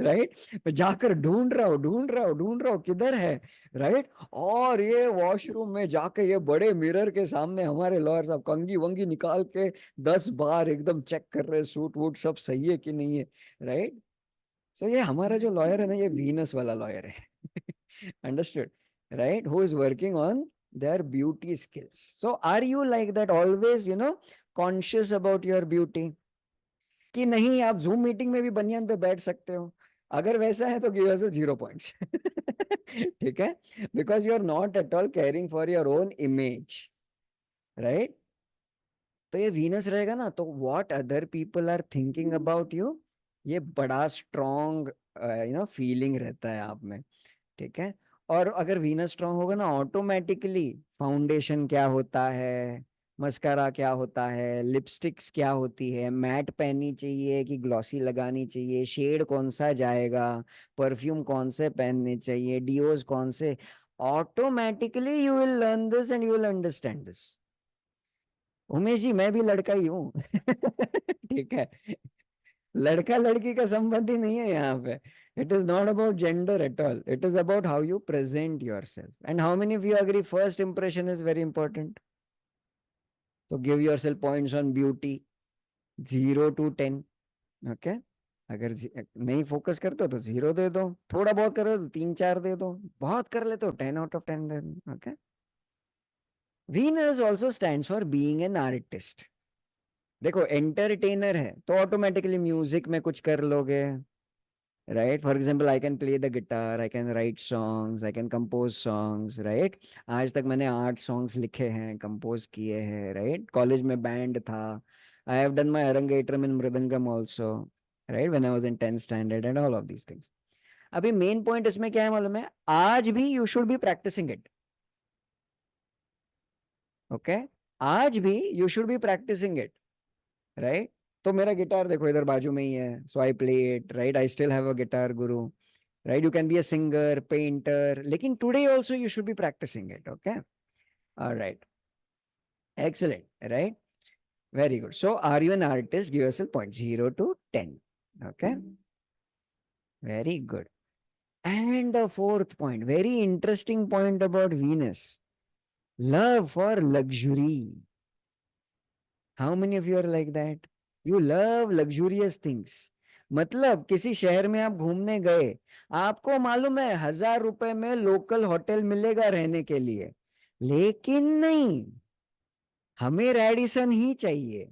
राइट? मैं जाकर ढूंढ रहा हूँ किधर है, राइट? और ये वॉशरूम में जाके ये बड़े मिरर के सामने हमारे लॉयर साहब कंघी वंगी निकाल के 10 बार एकदम चेक कर रहे, सूट वूट सब सही है कि नहीं है, राइट? सो ये हमारा जो लॉयर है ना, ये वीनस वाला लॉयर है। Understood? Right? Who is working on their beauty skills. So are you like that always, conscious about your beauty? कि नहीं आप जूम मीटिंग में भी बनियान पे बैठ सकते हो? अगर वैसा है तो गिव अस 0 पॉइंट्स। ठीक है? Because you are not at all caring for your own image, right? तो ये वीनस रहेगा ना, तो what other people are thinking about you, ये बड़ा स्ट्रॉन्ग फीलिंग रहता है आप में। ठीक है। और अगर वीनस स्ट्रांग होगा ना, ऑटोमेटिकली फाउंडेशन क्या होता है, मस्कारा क्या होता है, लिपस्टिक्स क्या होती है, मैट पहननी चाहिए कि ग्लॉसी लगानी चाहिए, शेड कौन सा जाएगा, परफ्यूम कौन से पहनने चाहिए, डिओज कौन से, automatically you will learn this and you will understand this. Umesh ji, मैं भी लड़का ही हूँ। ठीक है। लड़का लड़की का संबंध ही नहीं है यहाँ पे। It is not about gender at all, it is about how you present yourself and how many of you agree first impression is very important. तो give yourself points on beauty, 0 to 10। ओके। अगर नहीं focus करते हो तो 0 दे दो, थोड़ा बहुत कर रहे हो तो 3 4 दे दो, बहुत कर लेते हो 10 out of 10 दे दो। Okay. Venus also stands for being an artist. देखो एंटरटेनर है तो ऑटोमेटिकली म्यूजिक में कुछ कर लोगे, right? For example, I can play the guitar, I can write songs, I can compose songs, right? आज तक मैंने 8 songs लिखे हैं, कंपोज किए हैं, right? कॉलेज में बैंड था। I have done my Arangetram in Mridangam also, right? When I was in 10th standard and all of these things. अभी मेन पॉइंट इसमें क्या है मालूम है, आज भी you should be practising it. Okay. आज भी you should be practising it, right? तो मेरा गिटार देखो इधर बाजू में ही है, so I play it, right? I still have a guitar guru, right? You can be a singer, painter, लेकिन today also you should be practicing it. Okay. All right. Excellent. Right. Very good. So are you an artist? Give yourself point 0 to 10. Okay. Very good. And the fourth point, very interesting point about Venus, love for luxury. How many of you are like that? You love luxurious things. मतलब किसी शहर में आप घूमने गए, आपको मालूम है 1000 रुपए में लोकल होटल मिलेगा रहने के लिए, लेकिन नहीं, हमें रेडिसन ही चाहिए,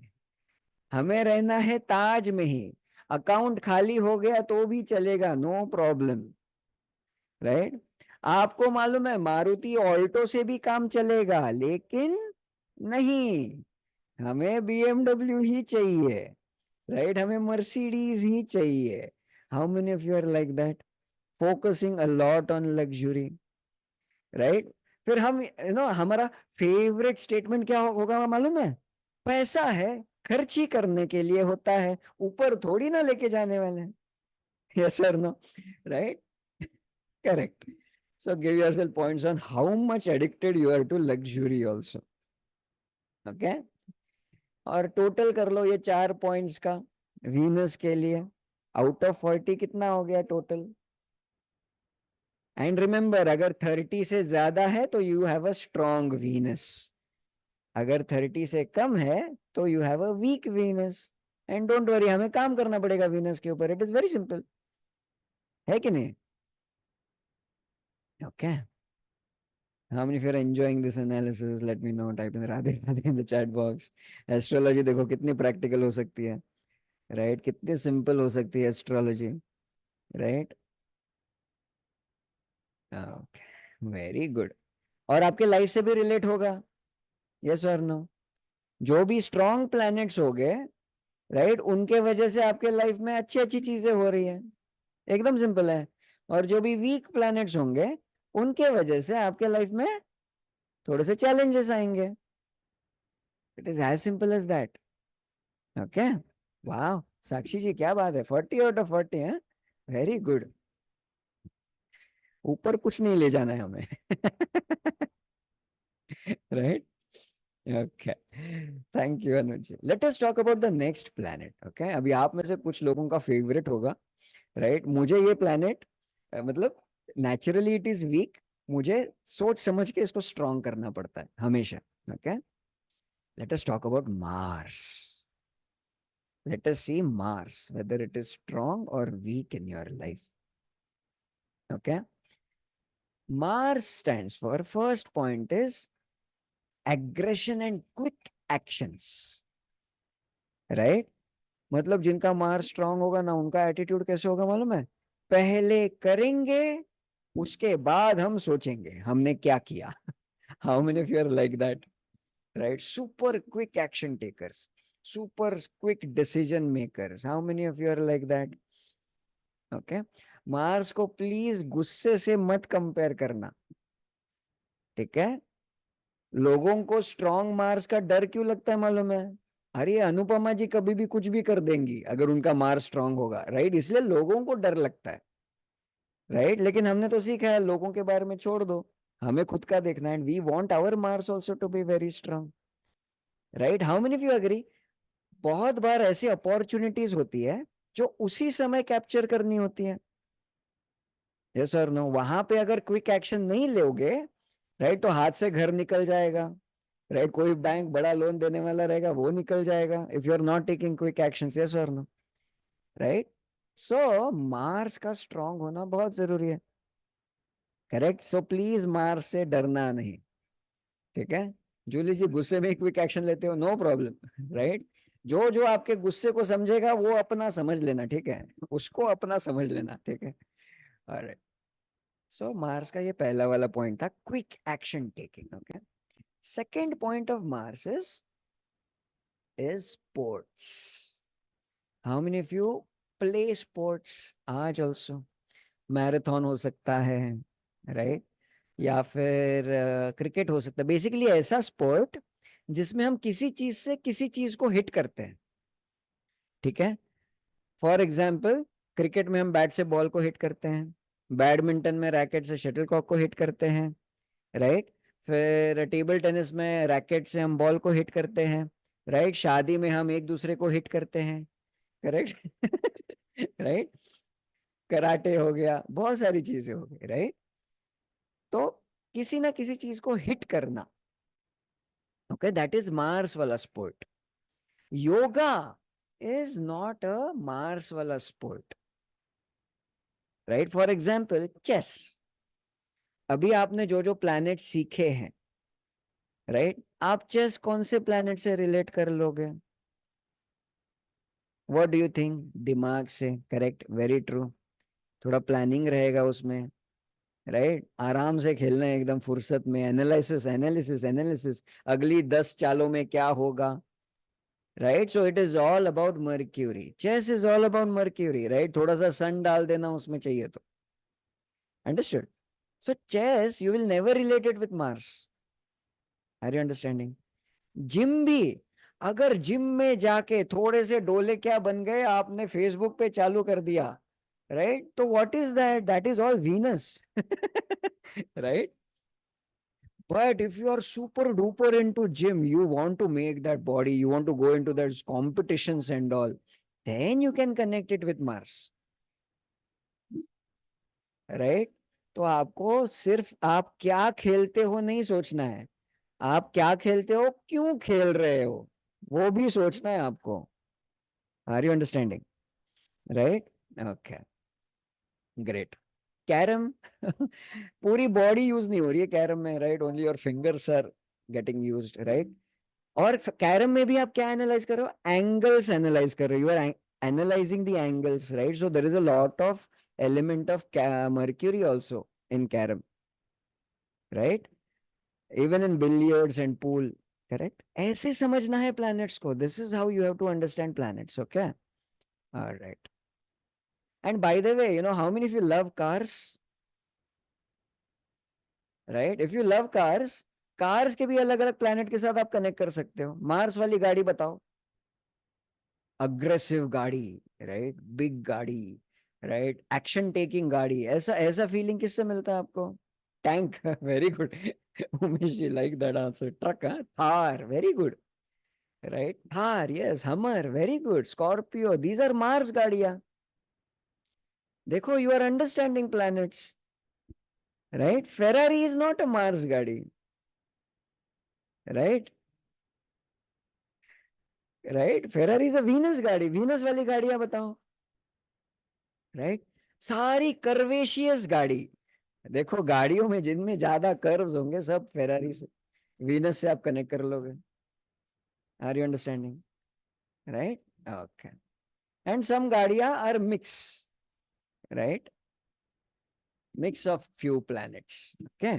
हमें रहना है ताज में ही। अकाउंट खाली हो गया तो भी चलेगा, नो प्रॉब्लम, राइट? आपको मालूम है मारुति ऑल्टो से भी काम चलेगा, लेकिन नहीं, हमें बीएमडब्ल्यू ही चाहिए, राइट? हमें मर्सिडीज ही चाहिए। How many of you are like that, focusing a lot on luxury, right? फिर हम हमारा फेवरेट स्टेटमेंट क्या होगा मालूम है, पैसा है खर्च ही करने के लिए होता है, ऊपर थोड़ी ना लेके जाने वाले हैं। यस और no, right? Correct. So give yourself points on how much addicted you are to luxury also. Okay. और टोटल कर लो ये 4 पॉइंट्स का वीनस के लिए, आउट ऑफ 40 कितना हो गया टोटल? एंड रिमेंबर, अगर 30 से ज्यादा है तो you have a strong Venus, अगर 30 से कम है तो you have a weak Venus. And don't worry, हमें काम करना पड़ेगा वीनस के ऊपर, इट इज वेरी सिंपल, है कि नहीं? Okay. How many of you are enjoying this analysis? Let me know. Type in Radhe Radhe in the chat box. Astrology देखो कितनी प्रैक्टिकल हो सकती है, राइट? कितनी सिंपल हो सकती है astrology, right? Okay, very good. और आपके लाइफ से भी रिलेट होगा, यस और नो? जो भी स्ट्रॉन्ग प्लैनेट्स हो गए, राइट, उनके वजह से आपके लाइफ में अच्छी अच्छी चीजें हो रही है, एकदम सिंपल है। और जो भी वीक प्लैनेट्स होंगे, उनके वजह से आपके लाइफ में थोड़े से चैलेंजेस आएंगे। It is as simple as that. Okay. वाह, साक्षी जी क्या बात है, 40 out of 40 है, वेरी गुड। ऊपर कुछ नहीं ले जाना है हमें। Right. Okay, thank you Anuj ji. Let us talk about the next planet. Okay, अभी आप में से कुछ लोगों का फेवरेट होगा, राइट? मुझे ये प्लैनेट मतलब नेचुरली इट इज वीक, मुझे सोच समझ के इसको स्ट्रॉन्ग करना पड़ता है हमेशा। Okay, let us talk about Mars. Let us see Mars whether it is strong और weak in your life. Okay. Mars stands for, first point is aggression and quick actions, right? मतलब जिनका Mars strong होगा ना, उनका attitude कैसे होगा मालूम है, पहले करेंगे उसके बाद हम सोचेंगे हमने क्या किया। How many of you are like that, right? Super quick action takers. super quick decision makers. How many of you are like that? Okay Mars को प्लीज गुस्से से मत कंपेयर करना, ठीक है? लोगों को स्ट्रॉन्ग मार्स का डर क्यों लगता है मालूम है? अरे अनुपमा जी कभी भी कुछ भी कर देंगी अगर उनका मार्स स्ट्रांग होगा, राइट? इसलिए लोगों को डर लगता है, राइट? लेकिन हमने तो सीखा है लोगों के बारे में छोड़ दो, हमें खुद का देखना है। And we want our Mars also to be very strong, right? How many of you agree? बहुत बार ऐसी अपॉर्चुनिटीज होती है जो उसी समय कैप्चर करनी होती है, यस और नो? वहां पे अगर क्विक एक्शन नहीं लोगे, राइट, तो हाथ से घर निकल जाएगा, राइट? कोई बैंक बड़ा लोन देने वाला रहेगा, वो निकल जाएगा, if you are not taking quick action, yes और नो? राइट? सो मार्स का स्ट्रांग होना बहुत जरूरी है, करेक्ट? सो प्लीज मार्स से डरना नहीं, ठीक है? जूली जी गुस्से में क्विक एक्शन लेते हो, नो प्रॉब्लम, राइट? जो जो आपके गुस्से को समझेगा वो अपना समझ लेना, ठीक है? उसको अपना समझ लेना, ठीक है? ऑलराइट, सो मार्स का ये पहला वाला पॉइंट था, quick action taking, okay? Second point of Mars is sports. How many of you play sports आज ऑल्सो? मैराथन हो सकता है, राइट? या फिर क्रिकेट हो सकता है, बेसिकली ऐसा स्पोर्ट जिसमें हम किसी चीज से किसी चीज को हिट करते हैं, ठीक है? फॉर एग्जाम्पल क्रिकेट में हम बैट से बॉल को हिट करते हैं, बैडमिंटन में रैकेट से शटलकॉक को हिट करते हैं, राइट? फिर टेबल टेनिस में रैकेट से हम बॉल को हिट करते हैं, राइट? शादी में हम एक दूसरे को हिट करते हैं, करेक्ट? राइट? कराटे हो गया, बहुत सारी चीजें हो गई, राइट? तो किसी ना किसी चीज को हिट करना, ओके, दैट इज मार्स वाला sport. Yoga is not a Mars वाला sport, right? For example chess. अभी आपने जो जो प्लैनेट सीखे हैं, राइट, आप चेस कौन से प्लैनेट से रिलेट कर लोगे? What do you think? दिमाग से, करेक्ट, वेरी ट्रू. थोड़ा प्लानिंग रहेगा उसमें, राइट? आराम से खेलना है एकदम फुर्सत में, एनालिसिस एनालिसिस एनालिसिस, अगली 10 चालों में क्या होगा, right? So it is all about Mercury, chess is all about Mercury, right? थोड़ा सा सन डाल देना उसमें चाहिए तो, understood? So chess you will never relate it with Mars. Are you understanding? Gym भी, अगर जिम में जाके थोड़े से डोले क्या बन गए, आपने फेसबुक पे चालू कर दिया, राइट, तो what is that? That is all Venus. Right? But if you are super duper into gym, you want to make that body, you want to go into those competitions and all, then you can connect it with Mars, right? तो आपको सिर्फ आप क्या खेलते हो नहीं सोचना है, आप क्या खेलते हो, क्यों खेल रहे हो, वो भी सोचना है आपको. Are you understanding? Right? Okay, great. Carrom. पूरी बॉडी यूज नहीं हो रही है कैरम में, right? Only your fingers are getting used, right? और कैरम में भी आप क्या एनालाइज कर रहे हो? एंगल्स एनालाइज कर रहे हो, you are analysing the angles, right? So there is a lot of element of Mercury also in carrom, right? Even in billiards and pool, correct? ऐसे समझना है प्लैनेट्स को, this is how you have to understand planets, okay? Alright. And by the way, you know how many of you love cars, right? If you love cars, cars के भी अलग अलग planet के साथ आप कनेक्ट कर सकते हो. मार्स वाली गाड़ी बताओ, अग्रेसिव गाड़ी, राइट? बिग गाड़ी, राइट? एक्शन टेकिंग गाड़ी, ऐसा ऐसा फीलिंग किससे मिलता है आपको? Tank. Very good. Umesh ji like that answer. Truck, Thar, very good, right? Thar, yes. Hummer, very good. Scorpio, these are Mars गाड़ियां. देखो, you are understanding planets, right? Ferrari is not a Mars गाड़ी, right? Right? Ferrari is a Venus गाड़ी. Venus वाली गाड़ियां बताओ, right? सारी कर्वेशियस गाड़ी. देखो गाड़ियों में जिनमें ज्यादा कर्व्स होंगे सब फेरारी से, वीनस से आप कनेक्ट कर लोगे. Are you understanding? Right? Okay. And some गाड़ियां are mix, right? Mix of few planets, okay?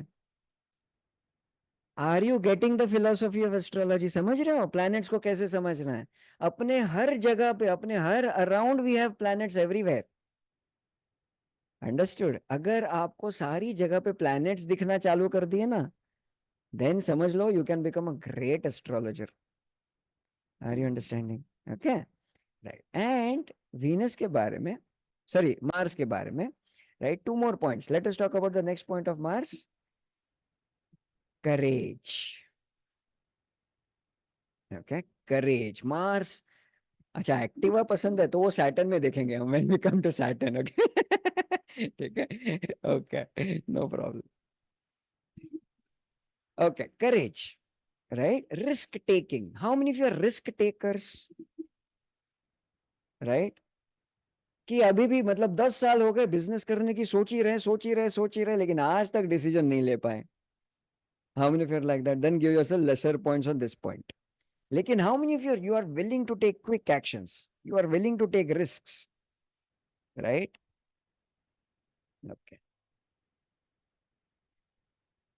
Are you getting the philosophy of astrology? समझ रहे हो प्लैनेट्स को कैसे समझना है? अपने हर जगह पे, अपने हर around we have planets everywhere. Understood? अगर आपको सारी जगह पे प्लैनेट्स दिखना चालू कर दिए ना, देन समझ लो you can become a great astrologer. Are you understanding? Okay, right. And Venus के बारे में, सॉरी मार्स के बारे में, right, two more points, let us talk about the next point of Mars, courage. Okay, courage, Mars. अच्छा, Activa पसंद है तो वो सैटर्न में देखेंगे हम, when we come to Saturn. Okay ठीक है, okay, no problem. Okay, courage, right, risk taking, how many of you are risk takers? Right, कि अभी भी मतलब 10 साल हो गए बिजनेस करने की, सोच ही रहे सोच ही रहे सोच ही रहे, लेकिन आज तक डिसीजन नहीं ले पाए। How many of you are like that? Then give yourself lesser points on this point. लेकिन how many of you are willing to take quick actions, you are willing to take risks? Right, okay.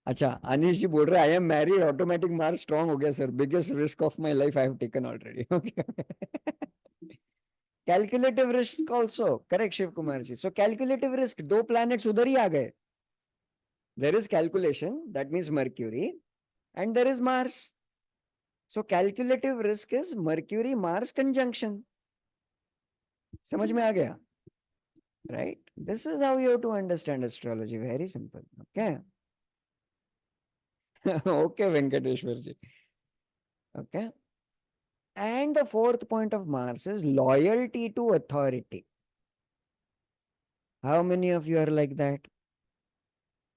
अच्छा, अनिश जी बोल रहे I am married, automatic mark strong हो गया sir, biggest risk of my life I have taken already. Okay, calculative risk also, correct Shiv Kumar ji. So calculative risk, दो planets उधर ही आ गए। There is calculation, that means Mercury, and there is Mars. So calculative risk is Mercury Mars conjunction. समझ में आ गया? Right, this is how you have to understand astrology, very simple. Okay, okay Venkateshwar ji. Okay, and the fourth point of Mars is loyalty to authority. How many of you are like that?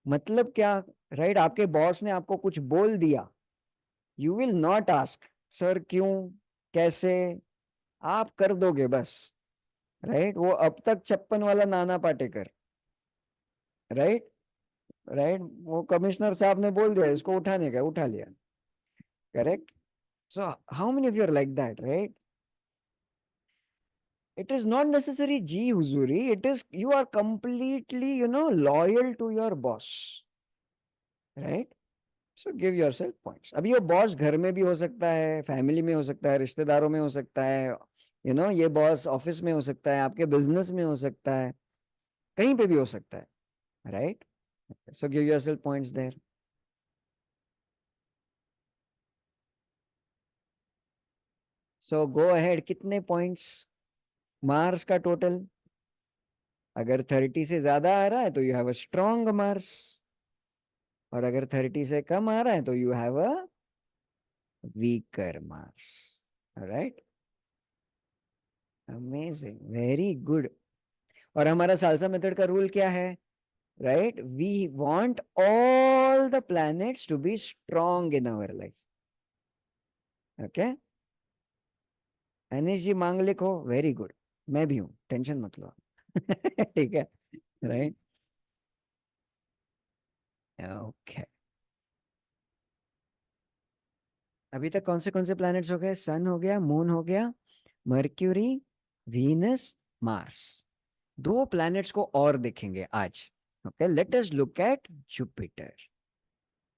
मतलब क्या? Right, आपके boss ने आपको कुछ बोल दिया, you will not ask sir क्यों, कैसे, आप कर दोगे बस। राइट, वो अब तक 56 वाला नाना पाटेकर। राइट, राइट, वो कमिश्नर साहब ने बोल दिया इसको उठाने का, उठा लिया। Correct? So how many of you are like that? Right, it is not necessary ji huzuri, it is you are completely, loyal to your boss, right? So give yourself points. अभी ये बॉस घर में भी हो सकता है, family में हो सकता है, रिश्तेदारों में हो सकता है, ये बॉस ऑफिस में हो सकता है, आपके बिजनेस में हो सकता है, कहीं पे भी हो सकता है, right? So give yourself points there. So go ahead, कितने पॉइंट्स मार्स का टोटल? अगर 30 से ज्यादा आ रहा है तो you have a strong Mars, और अगर 30 से कम आ रहा है तो you have a weaker Mars. Right, amazing, very good. और हमारा सालसा मेथड का रूल क्या है? Right, we want all the planets to be strong in our life. Okay, NS जी मांगलिक हो, वेरी गुड, मैं भी हूं, टेंशन मत लो। ठीक है, राइट, ओके। अभी तक कौन से प्लैनेट्स हो गए? सन हो गया, मून हो गया, मर्क्यूरी, वीनस, मार्स। दो प्लैनेट्स को और देखेंगे आज। Okay, let us look at Jupiter.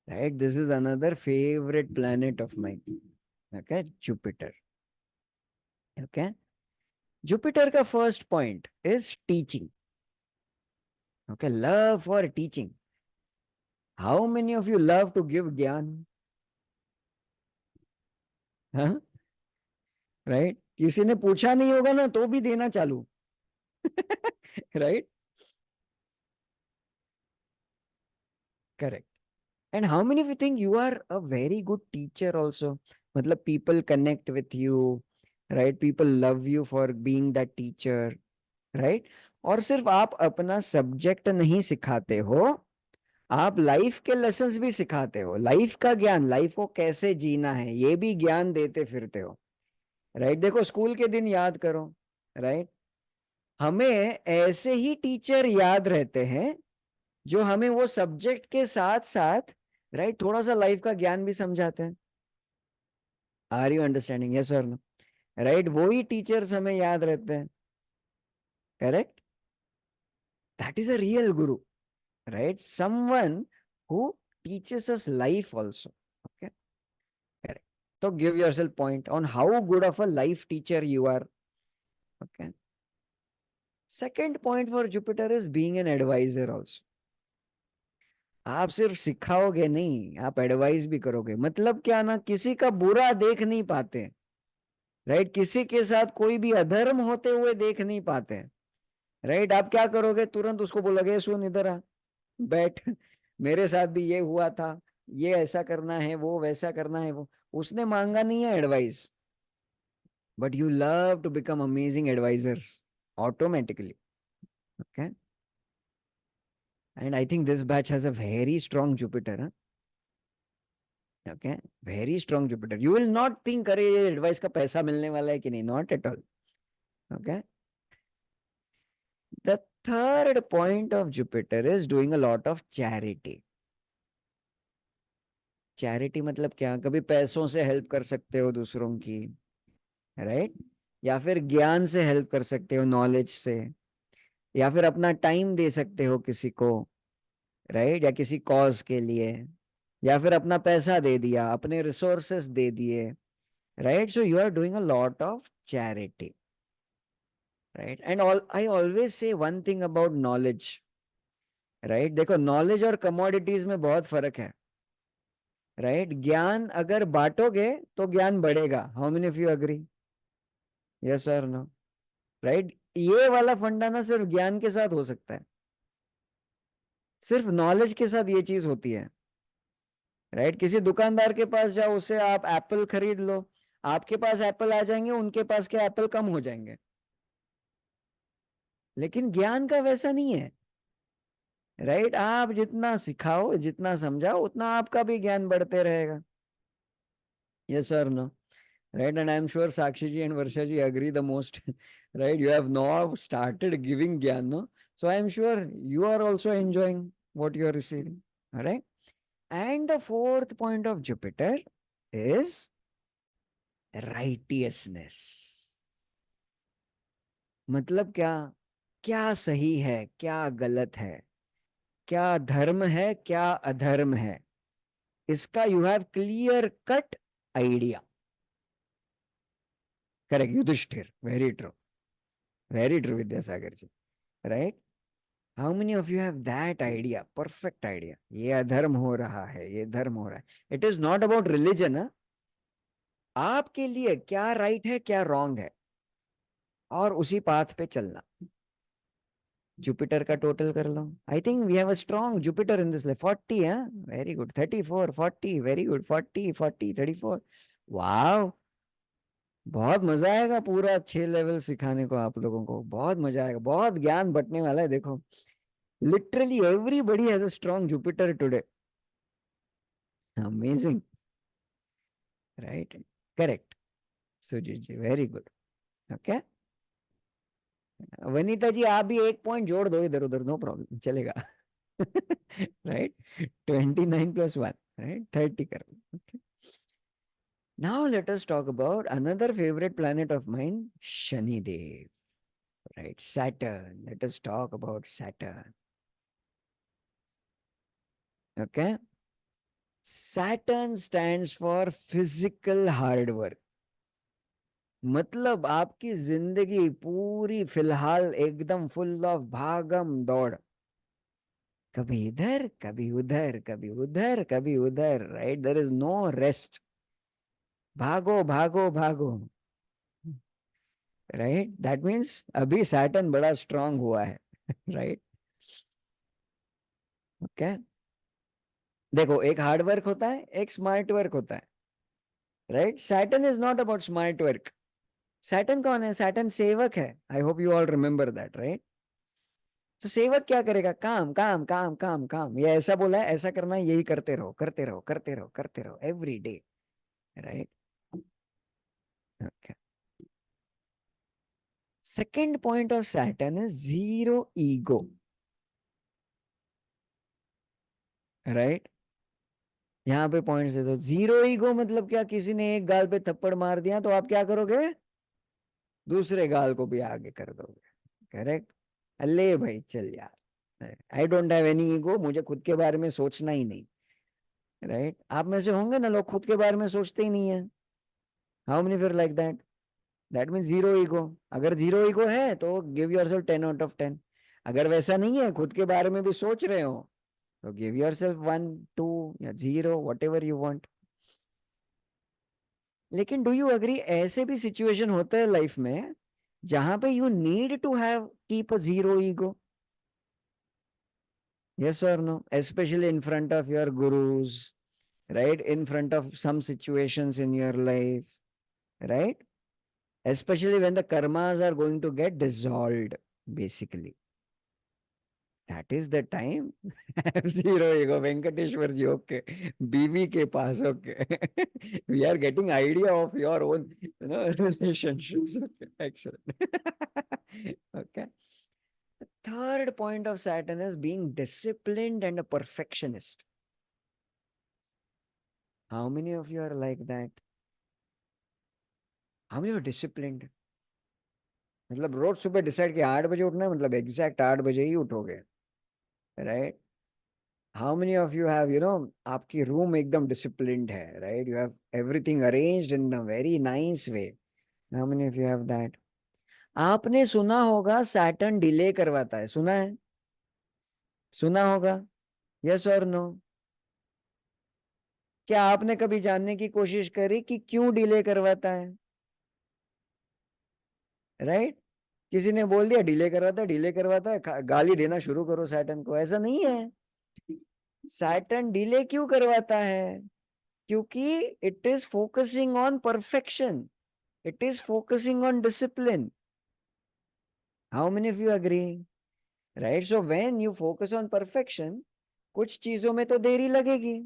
Right, this is another favourite planet of mine. Okay, Jupiter. Okay, Jupiter का first point is teaching. Okay, love for teaching. How many of you love to give gyan? हाँ, right, किसी ने पूछा नहीं होगा ना तो भी देना चालू। Right, correct. And how many of you think you are a very good teacher also? मतलब people connect with you, right? People love you for being that teacher, right? और सिर्फ आप अपना सब्जेक्ट नहीं सिखाते हो, आप लाइफ के लेसन्स भी सिखाते हो, लाइफ का ज्ञान, लाइफ को कैसे जीना है ये भी ज्ञान देते फिरते हो। राइट, देखो स्कूल के दिन याद करो। राइट, हमें ऐसे ही टीचर याद रहते हैं जो हमें वो सब्जेक्ट के साथ साथ, राइट, थोड़ा सा लाइफ का ज्ञान भी समझाते हैं। Are you understanding? यस और नो? राइट, वो ही टीचर्स हमें याद रहते हैं। Correct, that is a real guru, right, someone who teaches us life also. तो give yourself point on how good of a life teacher you are. Okay. Second point for Jupiter is being an advisor also. आप सिर्फ सिखाओगे नहीं, आप advice भी करोगे. मतलब क्या ना, किसी का बुरा देख नहीं पाते, राइट. किसी के साथ कोई भी अधर्म होते हुए देख नहीं पाते, राइट. आप क्या करोगे, तुरंत उसको बोलोगे सुन इधर आ, बैठ, मेरे साथ भी ये हुआ था, ये ऐसा करना है, वो वैसा करना है. वो उसने मांगा नहीं है advice, but you love to become amazing advisers automatically. Okay. And I think this batch has a very strong Jupiter. Okay. Very strong Jupiter. You will not think अरे ये एडवाइस का पैसा मिलने वाला है कि नहीं. Not at all. Okay. The third point of Jupiter is doing a lot of charity. Charity मतलब क्या, कभी पैसों से हेल्प कर सकते हो दूसरों की, राइट. या फिर ज्ञान से हेल्प कर सकते हो, नॉलेज से. या फिर अपना टाइम दे सकते हो किसी को, राइट, या किसी कॉज के लिए. या फिर अपना पैसा दे दिया, अपने रिसोर्सेस दे दिए, right. So you are doing a lot of charity, right. And all I always say one thing about knowledge, right. देखो, नॉलेज और कमोडिटीज में बहुत फर्क है, राइट. ज्ञान अगर बांटोगे तो ज्ञान बढ़ेगा. How many of you agree? Yes और नो? राइट. ये वाला फंडा ना सिर्फ ज्ञान के साथ हो सकता है, सिर्फ नॉलेज के साथ ये चीज होती है, राइट. किसी दुकानदार के पास जाओ, उससे आप एप्पल खरीद लो, आपके पास एप्पल आ जाएंगे, उनके पास के एप्पल कम हो जाएंगे. लेकिन ज्ञान का वैसा नहीं है, राइट. आप जितना सिखाओ, जितना समझाओ, उतना आपका भी ज्ञान बढ़ते रहेगा. Yes sir, no? Right, and I'm sure Sakshi ji and Varsha ji agree the most. Right, you have now started giving gyan, no? So I'm sure you are also enjoying what you are receiving. All right. And the fourth point of Jupiter is righteousness. मतलब क्या, क्या सही है, क्या गलत है, क्या धर्म है, क्या अधर्म है, इसका you have clear cut idea. Correct Yudhishthir, very true, very true Vidyasagar ji, right. How many of you have that idea, perfect idea, ये अधर्म हो रहा है, ये धर्म हो रहा है. It is not about religion. आपके लिए क्या राइट है, क्या रॉन्ग है, और उसी पाथ पे चलना. जुपिटर का टोटल कर लो. I think we have a strong Jupiter in this life. 40 है, वेरी गुड. 34, 40, very good. 40, 40, 34. वाह, बहुत मजा आएगा पूरा 6 लेवल सिखाने को आप लोगों को. बहुत मजा आएगा, बहुत ज्ञान बटने वाला है. देखो, literally everybody has a strong Jupiter today. Amazing, right. Correct Sujit ji, very good. Okay. Vanita ji, आप भी एक पॉइंट जोड़ दो इधर उधर, नो प्रॉब्लम, चलेगा. राइट. 29 + 1, राइट, 30 कर. Okay. Now let us talk about another favourite planet of mine, Shani Dev, right. Saturn. Let us talk about Saturn. Okay. Saturn stands for physical hard work. मतलब आपकी जिंदगी पूरी फिलहाल एकदम फुल ऑफ भागम दौड़, कभी इधर कभी उधर, कभी उधर कभी उधर, right. There is no rest. भागो भागो भागो, राइट. दैट मीन्स अभी सैटर्न बड़ा स्ट्रांग हुआ है. राइट. ओके. देखो, एक हार्ड वर्क होता है, एक स्मार्ट वर्क होता है, right. Saturn is not about smart work. Saturn कौन है? सैटर्न सेवक है. I hope you all remember that, right. तो सेवक क्या करेगा? काम काम काम काम काम. ये ऐसा बोला है, ऐसा करना है, यही करते रहो करते रहो करते रहो करते रहो every day, right. Okay. Second point of Saturn is zero ego, right. यहाँ पे पॉइंट्स दे दो. जीरो ईगो मतलब क्या? किसी ने एक गाल पे थप्पड़ मार दिया तो आप क्या करोगे? दूसरे गाल को भी आगे कर दोगे. करेक्ट. अल्ले भाई चल यार, I don't have any ego, मुझे खुद के बारे में सोचना ही नहीं, राइट. आप में से होंगे ना लोग खुद के बारे में सोचते ही नहीं है, हाउ मेनी फिर like that? That mean zero ego. अगर जीरो ईगो है तो गिव योरसेल्फ 10 आउट ऑफ 10। अगर वैसा नहीं है, खुद के बारे में भी सोच रहे हो, तो गिव योरसेल्फ 1, 2 या 0, वट एवर यू वांट। लेकिन डू यू अग्री, ऐसे भी सिचुएशन होते हैं लाइफ में जहां पे you need to have keep a zero ego? Yes और no? Specially in front of your gurus, right? In front of some situations in your life, right? Especially when the karmas are going to get dissolved, basically. That is the time. Zero ego, Venkateshwar ji, okay. BV ke paas, okay. We are getting idea of your own, relationships. Okay, excellent. Okay. The third point of Saturn is being disciplined and a perfectionist. How many of you are like that? How many are disciplined? मतलब रोज सुबह decide किया 8 बजे उठना है, मतलब exact 8 बजे ही उठोगे, right? How many of you have, आपकी रूम एकदम डिसिप्लिन्ड है, right? You have everything arranged in the very nice way. How many of you have that? आपने सुना होगा सैटर्न डिले करवाता है, सुना है? सुना होगा? यस और नो? क्या आपने कभी जानने की कोशिश करी कि क्यों डिले करवाता है? राइट? किसी ने बोल दिया डिले करवाता है, डिले करवाता है, गाली देना शुरू करो सैटर्न को। ऐसा नहीं है। सैटर्न डिले क्यों करवाता है? क्योंकि it is focusing on perfection, it is focusing on discipline. How many of you agree? Right? So when you focus on perfection, कुछ चीजों में तो देरी लगेगी,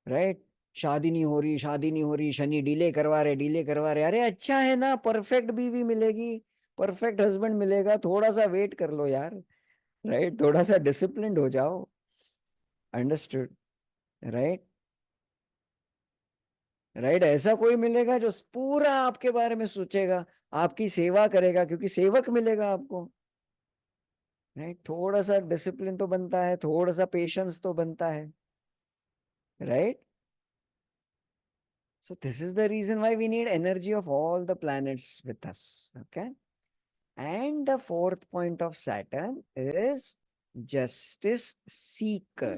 राइट? शादी नहीं हो रही, शादी नहीं हो रही, शनि डिले करवा रहे, डिले करवा रहे। अरे अच्छा है ना, परफेक्ट बीवी मिलेगी, परफेक्ट हस्बैंड मिलेगा, थोड़ा सा वेट कर लो यार, राइट? थोड़ा सा डिसिप्लिन्ड हो जाओ। अंडरस्टूड? राइट? राइट? ऐसा कोई मिलेगा जो पूरा आपके बारे में सोचेगा, आपकी सेवा करेगा, क्योंकि सेवक मिलेगा आपको, राइट? थोड़ा सा डिसिप्लिन तो बनता है, थोड़ा सा पेशेंस तो बनता है, right? So this is the reason why we need energy of all the planets with us. Okay. And the fourth point of Saturn is justice seeker.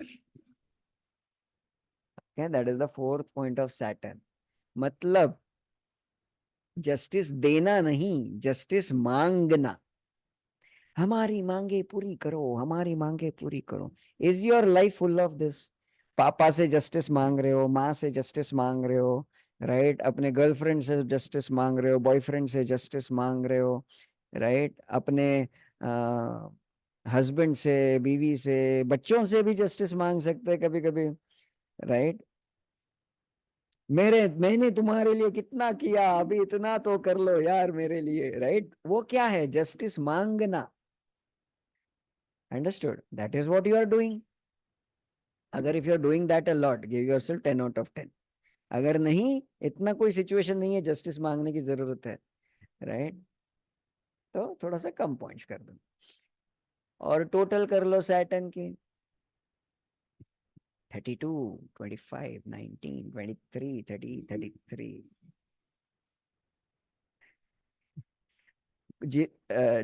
Okay, that is the fourth point of Saturn. मतलब justice देना नहीं, justice मांगना। हमारी मांगे पूरी करो, हमारी मांगे पूरी करो। Is your life full of this? पापा से जस्टिस मांग रहे हो, माँ से जस्टिस मांग रहे हो, राइट? अपने गर्लफ्रेंड से जस्टिस मांग रहे हो, बॉयफ्रेंड से जस्टिस मांग रहे हो, राइट? अपने हस्बैंड से, बीवी से, बच्चों से भी जस्टिस मांग सकते हैं कभी कभी, राइट? मैंने तुम्हारे लिए कितना किया, अभी इतना तो कर लो यार मेरे लिए, राइट? वो क्या है? जस्टिस मांगना। Understood? That is what you are doing. अगर if you are doing that a lot, give yourself 10 out of 10। अगर नहीं, इतना कोई सिचुएशन नहीं है जस्टिस मांगने की जरूरत है, राइट? तो थोड़ा सा कम पॉइंट्स कर दो और टोटल कर लो सैटर्न की। 32, 25, 19, 23, 30, 33।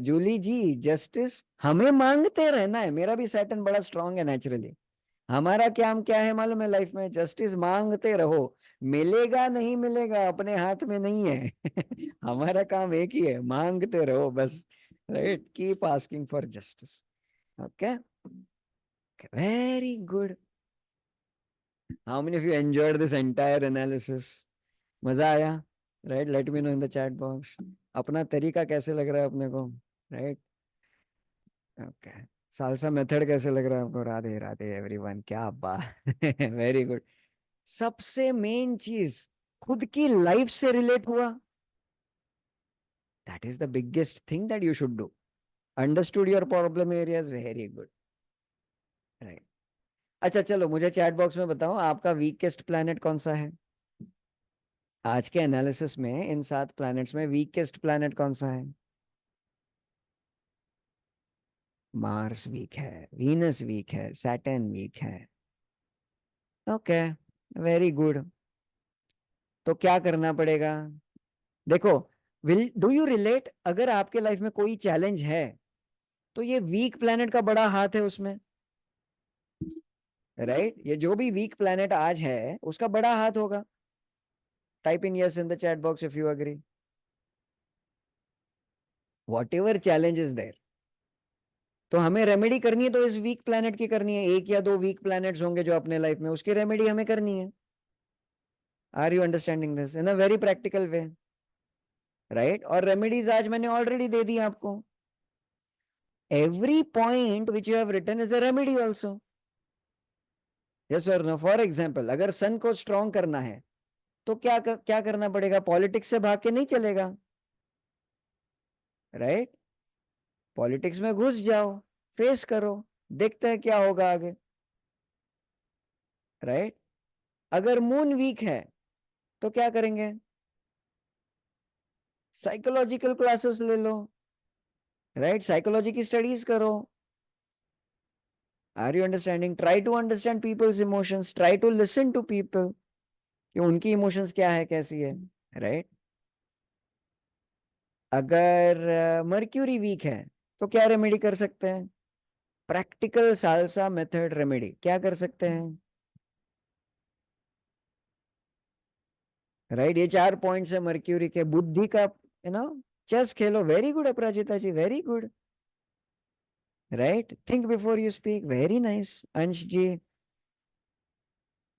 जूली जी, जस्टिस हमें मांगते रहना है। मेरा भी सैटर्न बड़ा स्ट्रांग है नेचुरली। हमारा काम क्या है मालूम है लाइफ में? जस्टिस मांगते रहो। मिलेगा नहीं मिलेगा अपने हाथ में नहीं है। हमारा काम एक ही है, मांगते रहो बस, right? Keep asking for justice. Okay, very good. How many of you enjoyed this entire analysis? मजा आया? Right? Late me no in the chat box अपना तरीका कैसे लग रहा है अपने को, राइट? ओके। सालसा मेथड कैसे लग रहा है आपको? राधे राधे एवरीवन, क्या बात। Very good. सबसे मेन चीज, खुद की लाइफ से रिलेट हुआ। That is the biggest thing that you should do. Understood your problem areas, very good, right? अच्छा चलो, मुझे चैट बॉक्स में बताओ आपका वीकेस्ट प्लैनेट कौन सा है? आज के एनालिसिस में इन 7 प्लैनेट्स में वीकेस्ट प्लैनेट कौन सा है? मार्स वीक है, वीनस वीक है, सैटर्न वीक है। Okay, very good. तो क्या करना पड़ेगा? देखो, विल डू यू रिलेट, अगर आपके लाइफ में कोई चैलेंज है तो ये वीक प्लेनेट का बड़ा हाथ है उसमें, राइट? ये जो भी वीक प्लेनेट आज है उसका बड़ा हाथ होगा। Type in yes in the chat box if you agree. Whatever challenge is there, तो हमें रेमेडी करनी है तो इस वीक प्लैनेट की करनी है। एक या दो वीक प्लैनेट्स होंगे जो अपने लाइफ में, उसकी रेमेडी हमें करनी है। Are you understanding this in a very practical way? Right, और रेमेडीज आज मैंने ऑलरेडी दे दी आपको। Every point which you have written is a remedy also. Yes और नो? फॉर एग्जाम्पल, अगर सन को स्ट्रॉन्ग करना है तो क्या करना पड़ेगा? पॉलिटिक्स से भाग के नहीं चलेगा, राइट? पॉलिटिक्स में घुस जाओ, फेस करो, देखते हैं क्या होगा आगे, राइट? अगर मून वीक है तो क्या करेंगे? साइकोलॉजिकल क्लासेस ले लो, राइट? साइकोलॉजी की स्टडीज करो। Are you understanding? Try to understand people's emotions, try to listen to people कि उनकी इमोशंस क्या है, कैसी है, राइट? अगर मर्क्यूरी वीक है तो क्या रेमेडी कर सकते हैं? प्रैक्टिकल सालसा मेथड रेमेडी क्या कर सकते हैं, राइट? ये 4 पॉइंट्स है मर्क्यूरी के। बुद्धि का, चेस खेलो, very good Aparajita ji, very good, right? Think before you speak, very nice Ansh ji.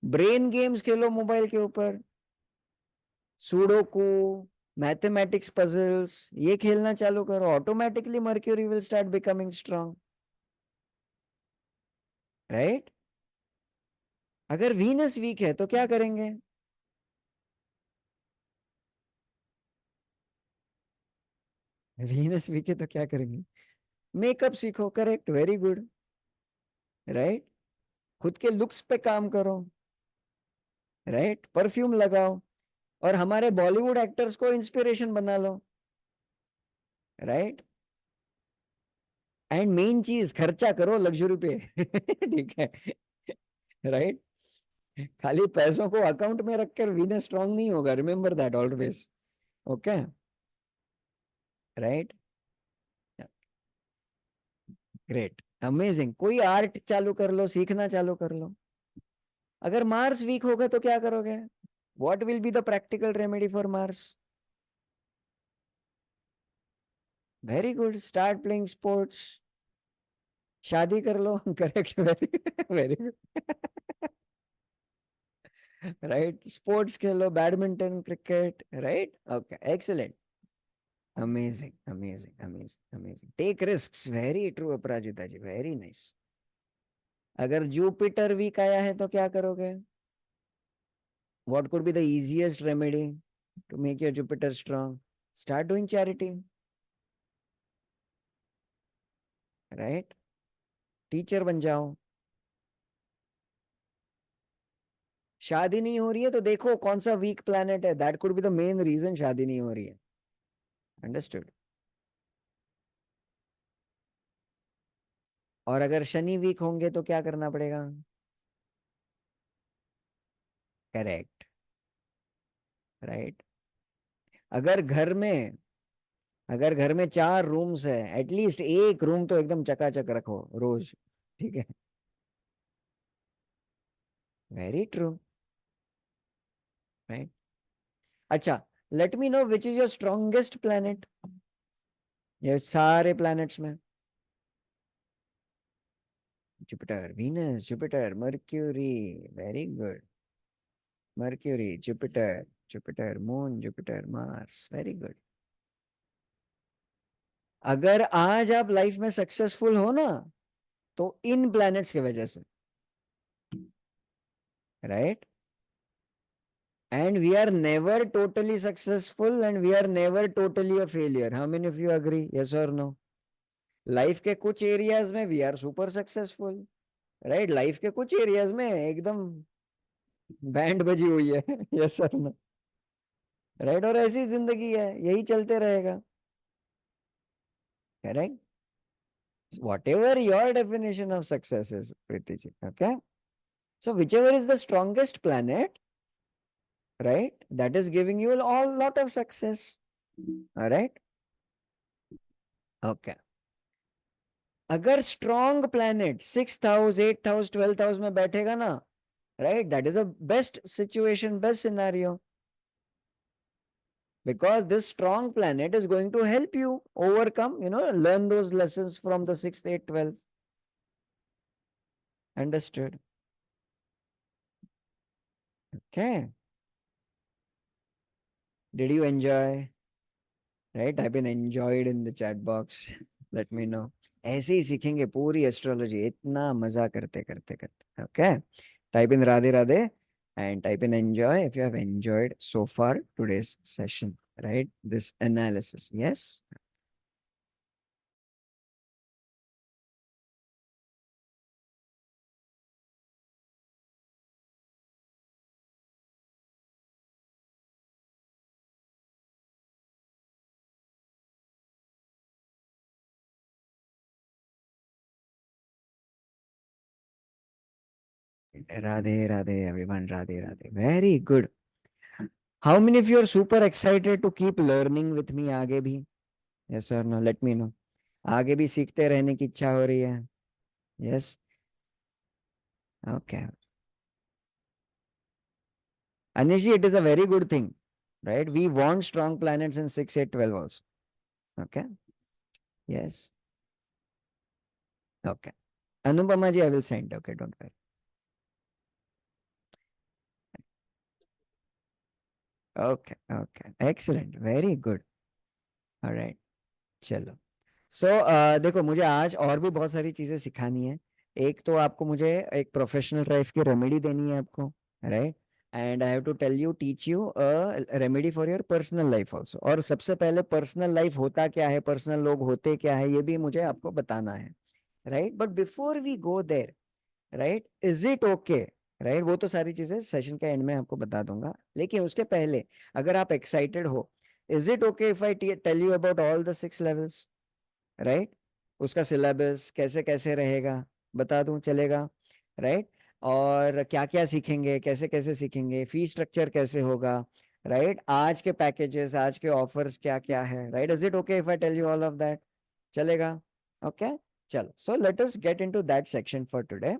Brain games खेलो मोबाइल के ऊपर, सुडोकू, मैथमेटिक्स पजल्स, ये खेलना चालू करो, automatically Mercury will start becoming strong, right? अगर वीनस वीक है तो क्या करेंगे? वीनस वीक है तो क्या करेंगे? मेकअप सीखो, करेक्ट, वेरी गुड, राइट? खुद के लुक्स पे काम करो, राइट? परफ्यूम लगाओ, और हमारे बॉलीवुड एक्टर्स को इंस्पिरेशन बना लो, राइट? एंड मेन चीज, खर्चा करो लग्जरी पे। ठीक है, राइट? खाली पैसों को अकाउंट में रखकर वीनस स्ट्रांग नहीं होगा, remember that always. Okay, right? Great, amazing. कोई आर्ट चालू कर लो, सीखना चालू कर लो। अगर मार्स वीक होगा तो क्या करोगे? What will be the practical remedy for Mars? Very good, start playing sports, शादी कर लो। Correct, very very good, right? Sports खेलो, badminton, cricket, right? Okay, excellent, amazing amazing amazing amazing. Take risks, very true Aparajita ji, very nice. अगर Jupiter weak आया है तो क्या करोगे? What could be the easiest remedy to make your Jupiter strong? Start doing charity, right? Teacher बन जाओ। शादी नहीं हो रही है तो देखो कौन सा वीक प्लैनेट है, that could be the main reason शादी नहीं हो रही है। अंडरस्टूड? और अगर शनि वीक होंगे तो क्या करना पड़ेगा? Correct, right? अगर घर में अगर घर में 4 रूम्स है, एटलीस्ट एक रूम तो एकदम चकाचक रखो रोज, ठीक है? Very true, right? अच्छा, let me know which is your strongest planet, ये सारे प्लैनेट्स में। Jupiter, Venus, Jupiter, Mercury, very good. Mercury, Jupiter, Jupiter Moon, Jupiter Mars, very good. अगर आज आप लाइफ में सक्सेसफुल हो ना, तो इन प्लैनेट्स की वजह से, right? And we are never totally successful and we are never totally a failure. How many of you agree, yes और नो? लाइफ के कुछ एरियाज में we are super successful, right? Life के कुछ एरियाज में एकदम बैंड बजी हुई है। यस और नो? राइट? और ऐसी जिंदगी है, यही चलते रहेगा, correct? Whatever your definition of success is, Preeti ji, okay? So whichever is the strongest planet, right? That is giving you a lot of success. All right. Okay. अगर strong planet 6th house 8th house 12th house में बैठेगा ना, right, that is a best situation, best scenario, because this strong planet is going to help you overcome, learn those lessons from the 6th, 8th, 12th. Understood? Okay. Did you enjoy? Right, I've been enjoyed in the chat box. Let me know. ऐसे ही सीखेंगे पूरी astrology, इतना मजा करते करते करते. Okay. Type in Radhe Radhe and type in enjoy if you have enjoyed so far today's session, right? This analysis. Yes. Radhe Radhe, everyone. Radhe Radhe. Very good. How many of you are super excited to keep learning with me आगे भी? Yes or no? Let me know. आगे भी सीखते रहने की इच्छा हो रही है? Yes. Okay. Anishi, it is a very good thing, right? We want strong planets in 6, 8, 12 also. Okay. Yes. Okay. Anupama ji, I will send. Okay, don't worry. Okay. Okay. Excellent. Very good. All right. चलो. सो देखो, मुझे आज और भी बहुत सारी चीजें सिखानी है. एक तो आपको मुझे एक प्रोफेशनल लाइफ की रेमेडी देनी है आपको, right? And I have to tell you, teach you a remedy for your personal life also. और सबसे पहले पर्सनल लाइफ होता क्या है, पर्सनल लोग होते क्या है, ये भी मुझे आपको बताना है, right? But before we go there, right, is it okay, right, वो तो सारी चीजें सेशन के एंड में आपको बता दूंगा. लेकिन उसके पहले अगर आप एक्साइटेड हो, is it okay if I tell you about all the 6 levels, right? उसका सिलेबस कैसे कैसे रहेगा बता दूं, चलेगा? राइट. और क्या क्या सीखेंगे, कैसे कैसे सीखेंगे, फी स्ट्रक्चर कैसे होगा, राइट, आज के पैकेजेस, आज के ऑफर्स क्या क्या है, right? Is it okay if I tell you all of that? चलेगा? ओके. चलो, so let us get into that section for today.